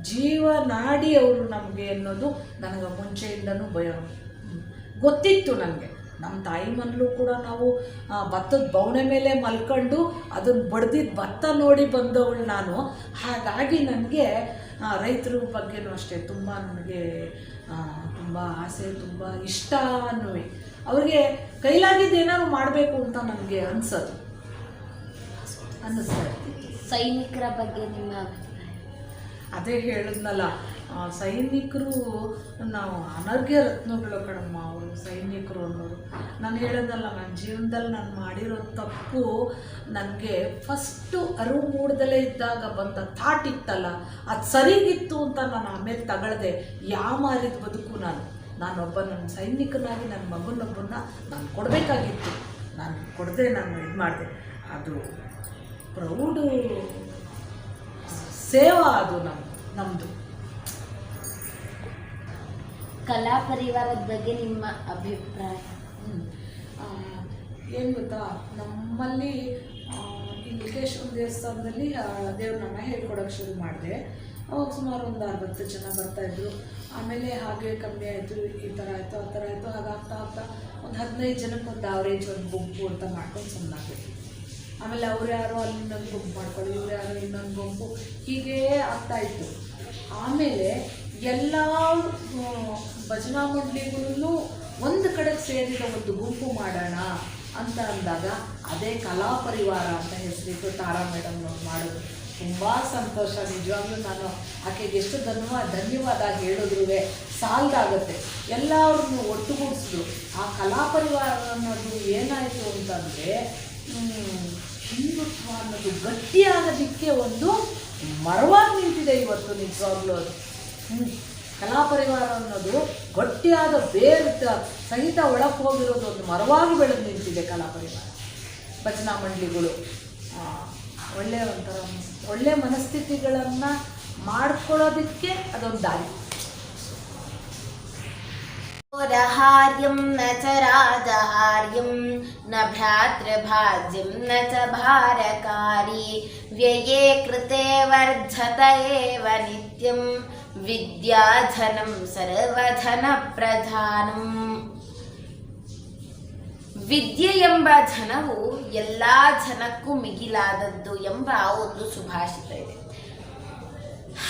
ಜೀವನಾಡಿ ಅವರು ನಮಗೆ ಅನ್ನೋದು ನನಗೆ ಮುಂಚೆಯಿಂದನೂ ಗೊತ್ತಿತ್ತು. ನನಗೆ ನಮ್ಮ ತಾಯಿ ಮನೇಲೂ ಕೂಡ ನಾವು ಭತ್ತದ ಬವಣೆ ಮೇಲೆ ಮಲ್ಕೊಂಡು ಅದನ್ನು ಬಡ್ದಿದ್ದು ಭತ್ತ ನೋಡಿ ಬಂದವಳು ನಾನು. ಹಾಗಾಗಿ ನನಗೆ ರೈತರ ಬಗ್ಗೆನೂ ಅಷ್ಟೇ ತುಂಬ ನನಗೆ ತುಂಬ ಆಸೆ, ತುಂಬ ಇಷ್ಟ ಅನ್ನುವೆ. ಅವ್ರಿಗೆ ಕೈಲಾಗಿದ್ದು ಏನಾದ್ರು ಮಾಡಬೇಕು ಅಂತ ನನಗೆ ಅನ್ನಿಸ್ತಾ ಇರ್ತಿತ್ತು. ಸೈನಿಕರ ಬಗ್ಗೆ ನಿಮ್ಮ ಅಭಿಪ್ರಾಯ? ಅದೇ ಹೇಳಿದ್ನಲ್ಲ, ಸೈನಿಕರು ನಾವು ಅನರ್ಘ್ಯ ರತ್ನಗಳು ಕಣಮ್ಮ. ಅವರು ಸೈನಿಕರು ಅನ್ನೋರು. ನಾನು ಹೇಳಿದ್ನಲ್ಲ, ನನ್ನ ಜೀವನದಲ್ಲಿ ನಾನು ಮಾಡಿರೋ ತಪ್ಪು ನನಗೆ ಫಸ್ಟು ಅರಿವು ಮೂಡ್ದಲೇ ಇದ್ದಾಗ ಬಂದ ಥಾಟ್ ಇತ್ತಲ್ಲ, ಅದು ಸರಿಗಿತ್ತು ಅಂತ ನಾನು ಆಮೇಲೆ ತಗೊಳ್ದೆ. ಮಾರಿದ ಬದುಕು ನಾನೊಬ್ಬ ನನ್ನ ಸೈನಿಕನಾಗಿ ನನ್ನ ಮಗನೊಬ್ಬನ್ನ ನಾನು ಕೊಡಬೇಕಾಗಿತ್ತು. ನಾನು ಕೊಡದೆ ನಾನು ಇದು ಮಾಡಿದೆ. ಅದು ಪ್ರೌಢ ಸೇವಾ, ಅದು ನಮ್ಮದು. ಕಲಾ ಪರಿವಾರದ ಬಗ್ಗೆ ನಿಮ್ಮ ಅಭಿಪ್ರಾಯ? ಏನು ಗೊತ್ತಾ, ನಮ್ಮಲ್ಲಿ ಈ ಲಿಂಗೇಶ್ವರ ದೇವಸ್ಥಾನದಲ್ಲಿ ದೇವ್ರನ್ನ ಹೇಳ್ಕೊಡೋಕ್ಕೆ ಶುರು ಮಾಡಿದೆ. ಅವಾಗ ಸುಮಾರು ಒಂದು 60 ಜನ ಬರ್ತಾಯಿದ್ರು. ಆಮೇಲೆ ಹಾಗೆ ಕಮ್ಮಿ ಆಯಿತು, ಈ ಥರ ಆಯಿತು, ಆ ಥರ ಆಯಿತು. ಹಾಗಾಗ್ತಾ ಒಂದು 15 ಜನಕ್ಕೆ ಒಂದು ಆವ್ರೇಜ್ ಒಂದು ಗುಂಪು ಅಂತ ಮಾಡ್ಕೊಂಡು ಸುಮ್ಮನಾಗಬೇಕು. ಆಮೇಲೆ ಅವ್ರು ಯಾರೋ ಅಲ್ಲಿ ಇನ್ನೊಂದು ಗುಂಪು ಮಾಡ್ಕೊಳ್ಳಿ, ಇವ್ರು ಯಾರೋ ಇನ್ನೊಂದು ಗುಂಪು, ಹೀಗೇ ಆಗ್ತಾಯಿತ್ತು. ಆಮೇಲೆ ಎಲ್ಲ ಭಜನಾ ಮಂಡಳಿಗಳೂ ಒಂದು ಕಡೆಗೆ ಸೇರಿದ ಒಂದು ಗುಂಪು ಮಾಡೋಣ ಅಂತ ಅಂದಾಗ ಅದೇ ಕಲಾ ಪರಿವಾರ ಅಂತ ಹೆಸರಿಟ್ಟು ತಾರಾ ಮೇಡಮ್ನವ್ರು ಮಾಡಿದ್ರು. ತುಂಬ ಸಂತೋಷ. ನಿಜವಾಗ್ಲೂ ನಾನು ಆಕೆಗೆ ಎಷ್ಟು ಧನ್ಯವಾದ ಹೇಳಿದ್ರು ಸಾಲದಾಗುತ್ತೆ. ಎಲ್ಲರನ್ನು ಒಟ್ಟುಗೂಡಿಸಿದ್ರು. ಆ ಕಲಾ ಪರಿವಾರ ಅನ್ನೋದು ಏನಾಯಿತು ಅಂತಂದರೆ, ಹಿಂದುತ್ವ ಅನ್ನೋದು ಗಟ್ಟಿಯಾಗೋದಕ್ಕೆ ಒಂದು ಮರವಾಗಿ ನಿಂತಿದೆ ಇವತ್ತು. ನಿಜವಾಗ್ಲೂ ಅದು ಕಲಾ ಪರಿವಾರ ಅನ್ನೋದು ಗಟ್ಟಿಯಾದ ಬೇರು ಸಹಿತ ಒಳಗೆ ಹೋಗಿರೋದು ಒಂದು ಮರವಾಗಿ ಬೆಳೆದು ನಿಂತಿದೆ ಕಲಾ ಪರಿವಾರ. ಭಜನಾ ಮಂಡಳಿಗಳು ಒಳ್ಳೆಯ ಮನಸ್ಥಿತಿಗಳನ್ನು ಮಾಡ್ಕೊಳ್ಳೋದಕ್ಕೆ ಅದೊಂದು ದಾರಿ. ಹಾರ್ಯಂ ನ ಚ ರಾಜಹಾರ್ಯಂ ನ ಭ್ರಾತೃಭಾಜ್ಯಂ ನ ಚ ಭಾರಕಾರಿ ವ್ಯಯೇ ಕೃತೆ ವರ್ಧತ ಏವ ನಿತ್ಯಂ ವಿದ್ಯಾಧನಂ ಸರ್ವಧನ ಪ್ರಧಾನಂ. ವಿದ್ಯೆ ಎಂಬ ಧನವು ಎಲ್ಲ ಜನಕ್ಕೂ ಮಿಗಿಲಾದದ್ದು ಎಂಬ ಒಂದು ಸುಭಾಷಿತ ಇದೆ.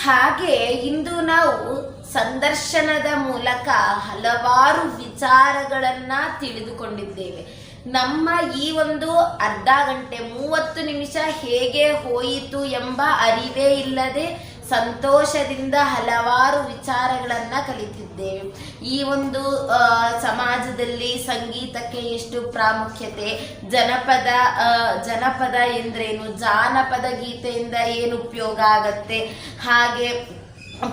ಹಾಗೆ ಇಂದು ನಾವು ಸಂದರ್ಶನದ ಮೂಲಕ ಹಲವಾರು ವಿಚಾರಗಳನ್ನ ತಿಳಿದುಕೊಂಡಿದ್ದೇವೆ. ನಮ್ಮ ಈ ಒಂದು ಅರ್ಧ ಗಂಟೆ 30 ನಿಮಿಷ ಹೇಗೆ ಹೋಯಿತು ಎಂಬ ಅರಿವೇ ಇಲ್ಲದೆ ಸಂತೋಷದಿಂದ ಹಲವಾರು ವಿಚಾರಗಳನ್ನು ಕಲಿತಿದ್ದೇವೆ. ಈ ಒಂದು ಸಮಾಜದಲ್ಲಿ ಸಂಗೀತಕ್ಕೆ ಎಷ್ಟು ಪ್ರಾಮುಖ್ಯತೆ, ಜನಪದ ಎಂದ್ರೇನು, ಜಾನಪದ ಗೀತೆಯಿಂದ ಏನು ಉಪಯೋಗ ಆಗತ್ತೆ, ಹಾಗೆ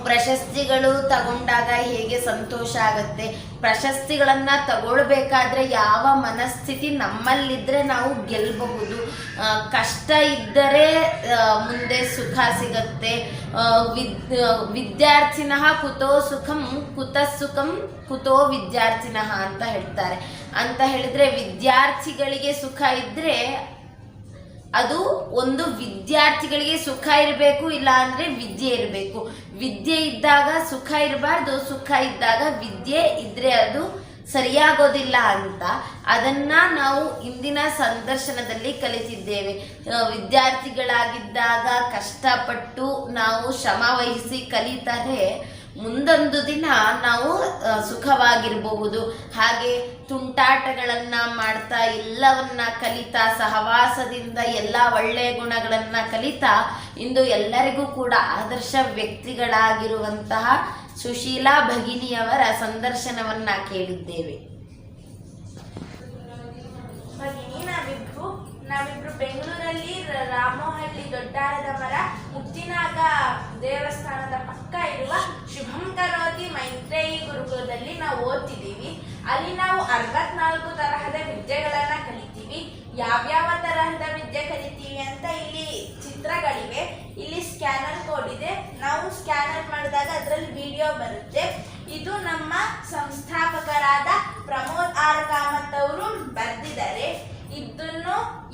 ಪ್ರಶಸ್ತಿಗಳು ತಗೊಂಡಾಗ ಹೇಗೆ ಸಂತೋಷ ಆಗತ್ತೆ, ಪ್ರಶಸ್ತಿಗಳನ್ನು ತಗೊಳ್ಬೇಕಾದ್ರೆ ಯಾವ ಮನಸ್ಥಿತಿ ನಮ್ಮಲ್ಲಿದ್ದರೆ ನಾವು ಗೆಲ್ಲಬಹುದು, ಕಷ್ಟ ಇದ್ದರೆ ಮುಂದೆ ಸುಖ ಸಿಗತ್ತೆ, ವಿದ್ಯಾರ್ಥಿನಃ ಕುತೋ ಸುಖಂ ಕುತೋ ವಿದ್ಯಾರ್ಥಿನಃ ಅಂತ ಹೇಳ್ತಾರೆ. ಅಂತ ಹೇಳಿದ್ರೆ ವಿದ್ಯಾರ್ಥಿಗಳಿಗೆ ಸುಖ ಇದ್ದರೆ ಅದು ಒಂದು ವಿದ್ಯಾರ್ಥಿಗಳಿಗೆ ಸುಖ ಇರಬೇಕು, ಇಲ್ಲ ಅಂದರೆ ವಿದ್ಯೆ ಇರಬೇಕು. ವಿದ್ಯೆ ಇದ್ದಾಗ ಸುಖ ಇರಬಾರ್ದು, ಸುಖ ಇದ್ದಾಗ ವಿದ್ಯೆ ಇದ್ದರೆ ಅದು ಸರಿಯಾಗೋದಿಲ್ಲ ಅಂತ ಅದನ್ನು ನಾವು ಇಂದಿನ ಸಂದರ್ಶನದಲ್ಲಿ ಕಲಿತಿದ್ದೇವೆ. ವಿದ್ಯಾರ್ಥಿಗಳಾಗಿದ್ದಾಗ ಕಷ್ಟಪಟ್ಟು ನಾವು ಶ್ರಮ ವಹಿಸಿ ಕಲಿತರೆ ಮುಂದೊಂದು ದಿನ ನಾವು ಸುಖವಾಗಿರಬಹುದು. ಹಾಗೆ ತುಂಟಾಟಗಳನ್ನು ಮಾಡ್ತಾ ಎಲ್ಲವನ್ನ ಕಲಿತಾ ಸಹವಾಸದಿಂದ ಎಲ್ಲ ಒಳ್ಳೆಯ ಗುಣಗಳನ್ನು ಕಲಿತಾ ಇಂದು ಎಲ್ಲರಿಗೂ ಕೂಡ ಆದರ್ಶ ವ್ಯಕ್ತಿಗಳಾಗಿರುವಂತಹ ಸುಶೀಲಾ ಭಗಿನಿಯವರ ಸಂದರ್ಶನವನ್ನ ಕೇಳಿದ್ದೇವೆ. ಭಗಿನಿ, ನಾವಿಬ್ರು ಬೆಂಗಳೂರಲ್ಲಿ ರಾಮೋಹಳ್ಳಿ ದೊಡ್ಡಾರದ ಮರ ಮುತ್ತಿನಾಗ ದೇವಸ್ಥಾನದ ಪಕ್ಕ ಇರುವ ಶುಭಂ ಕರೋತಿ ಮೈತ್ರೇಯಿ ಗುರುಕುಲದಲ್ಲಿ ನಾವು ಓದ್ತಿದ್ದೀವಿ. ಅಲ್ಲಿ ನಾವು 64 ತರಹದ ವಿದ್ಯೆಗಳನ್ನ ಕಲಿತೀವಿ. ಯಾವ್ಯಾವ ತರಹದ ವಿದ್ಯೆ ಕಲಿತೀವಿ ಅಂತ ಇಲ್ಲಿ ಚಿತ್ರಗಳಿವೆ. ಇಲ್ಲಿ ಸ್ಕ್ಯಾನರ್ ಕೋಡ್ ಇದೆ. ನಾವು ಸ್ಕ್ಯಾನರ್ ಮಾಡಿದಾಗ ಅದರಲ್ಲಿ ವಿಡಿಯೋ ಬರುತ್ತೆ. ಇದು ನಮ್ಮ ಸಂಸ್ಥಾಪಕರಾದ ಪ್ರಮೋದ್ ಆರ್ ಕಾಮತ್ ಅವರು ಬರೆದಿದ್ದಾರೆ.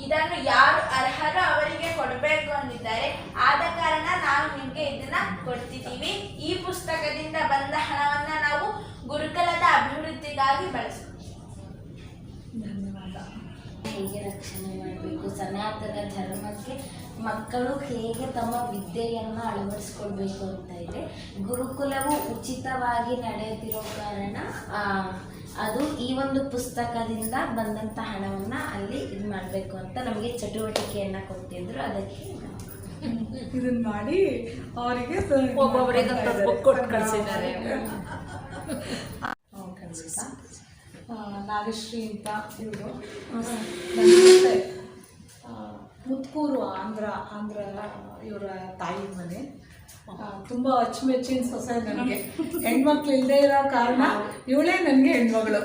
ಇದನ್ನು ಯಾರು ಅರ್ಹರೋ ಅವರಿಗೆ ಕೊಡಬೇಕು ಅಂದಿದ್ದಾರೆ. ಆದ ಕಾರಣ ನಾವು ನಿಮಗೆ ಇದನ್ನ ಕೊಡ್ತಿದ್ದೀವಿ. ಈ ಪುಸ್ತಕದಿಂದ ಬಂದ ಹಣವನ್ನ ನಾವು ಗುರುಕುಲದ ಅಭಿವೃದ್ಧಿಗಾಗಿ ಬಳಸ್ತೀವಿ. ಧನ್ಯವಾದ. ಹೇಗೆ ರಕ್ಷಣೆ ಮಾಡಬೇಕು, ಸನಾತನ ಧರ್ಮಕ್ಕೆ ಮಕ್ಕಳು ಹೇಗೆ ತಮ್ಮ ವಿದ್ಯೆಯನ್ನು ಅಳವಡಿಸ್ಕೊಳ್ಬೇಕು ಅಂತ ಇದೆ. ಗುರುಕುಲವು ಉಚಿತವಾಗಿ ನಡೆಯುತ್ತಿರೋ ಕಾರಣ ಅದು ಈ ಒಂದು ಪುಸ್ತಕದಿಂದ ಬಂದಂಥ ಹಣವನ್ನು ಅಲ್ಲಿ ಇದು ಮಾಡಬೇಕು ಅಂತ ನಮಗೆ ಚಟುವಟಿಕೆಯನ್ನು ಕೊಟ್ಟಿದ್ರು. ಅದಕ್ಕೆ ಇದನ್ನ ಮಾಡಿ ಅವರಿಗೆ ಒಬ್ಬೊಬ್ಬರಿಗೆ ಕೊಟ್ಟು ಕಳಿಸಿದ್ದಾರೆ. ನಾಗಶ್ರೀ ಅಂತ ಇವರು ನನ್ನ ಜೊತೆ ಮುತ್ಕೂರು ಆಂಧ್ರ ಇವರ ತಾಯಿ ಮನೆ. ತುಂಬ ಅಚ್ಚುಮೆಚ್ಚಿನ ಸೊಸೆ ನನಗೆ. ಹೆಣ್ಮಕ್ಳು ಇಲ್ಲದೆ ಇರೋ ಕಾರಣ ಇವಳೇ ನನಗೆ ಹೆಣ್ಮಗಳು.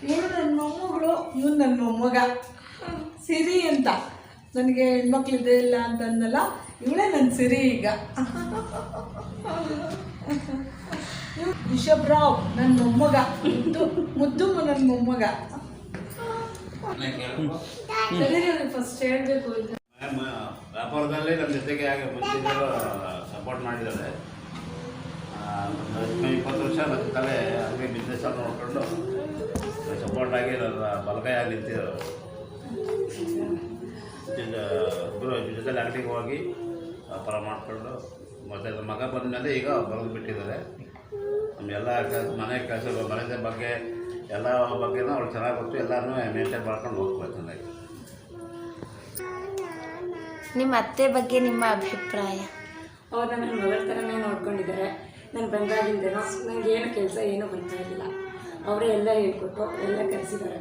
ಇವಳು ನನ್ನ ಮೊಮ್ಮಗಳು, ಇವನು ನನ್ನ ಮೊಮ್ಮಗ ಸಿರಿ ಅಂತ. ನನಗೆ ಹೆಣ್ಮಕ್ಳು ಇದ್ದೇ ಇಲ್ಲ ಅಂತಂದಲ್ಲ, ಇವಳೇ ನನ್ನ ಸಿರಿ ಈಗ. ರಿಷಭರಾವ್ ನನ್ನ ಮೊಮ್ಮಗ, ಮುದ್ದು ನನ್ನ ಮೊಮ್ಮಗ. ಫಸ್ಟ್ ಹೇಳಬೇಕು, ವ್ಯಾಪಾರದಲ್ಲಿ ನಮ್ಮ ಜೊತೆಗೆ ಹಾಗೆ ಮುಂಚಿನವರು ಸಪೋರ್ಟ್ ಮಾಡಿದ್ದಾರೆ. 20 ವರ್ಷ ನನ್ನ ತಲೆ ಹಂಗೆ ಬಿಸ್ನೆಸ್ಸನ್ನು ನೋಡಿಕೊಂಡು ಸಪೋರ್ಟ್ ಆಗಿ ನನ್ನ ಬಲಗೈಯಾಗಿ ನಿಂತಿದ್ದರು. ಜೊತೆಲಿ ಅಂಗಡಿಗೆ ಹೋಗಿ ವ್ಯಾಪಾರ ಮಾಡಿಕೊಂಡು ಮತ್ತು ಮಗ ಬಂದಮೇಲೆ ಈಗ ಬರೆದು ಬಿಟ್ಟಿದ್ದಾರೆ. ನಮ್ಮೆಲ್ಲ ಕೆಲಸ, ಮನೆ ಕೆಲಸ, ಮನೆ ಬಗ್ಗೆ ಎಲ್ಲ ಬಗ್ಗೆನೂ ಅವ್ಳು ಚೆನ್ನಾಗಿ ಗೊತ್ತು. ಎಲ್ಲನೂ ಮೇಂಟೈನ್ ಮಾಡ್ಕೊಂಡು ಹೋಗ್ಬೇಕು ಚೆನ್ನಾಗಿ. ನಿಮ್ಮ ಅತ್ತೆ ಬಗ್ಗೆ ನಿಮ್ಮ ಅಭಿಪ್ರಾಯ? ಅವ್ರು ನನ್ನ ಮಗಳ ಥರನೇ ನೋಡ್ಕೊಂಡಿದ್ದಾರೆ. ನಾನು ಬಂದಾಗಿಂದೇನೋ ನನಗೆ ಏನು ಕೆಲಸ ಏನೂ ಬರ್ತಾ ಇರಲಿಲ್ಲ. ಅವರೇ ಎಲ್ಲ ಹೇಳ್ಕೊಟ್ಟು ಎಲ್ಲ ಕಲಿಸಿದ್ದಾರೆ.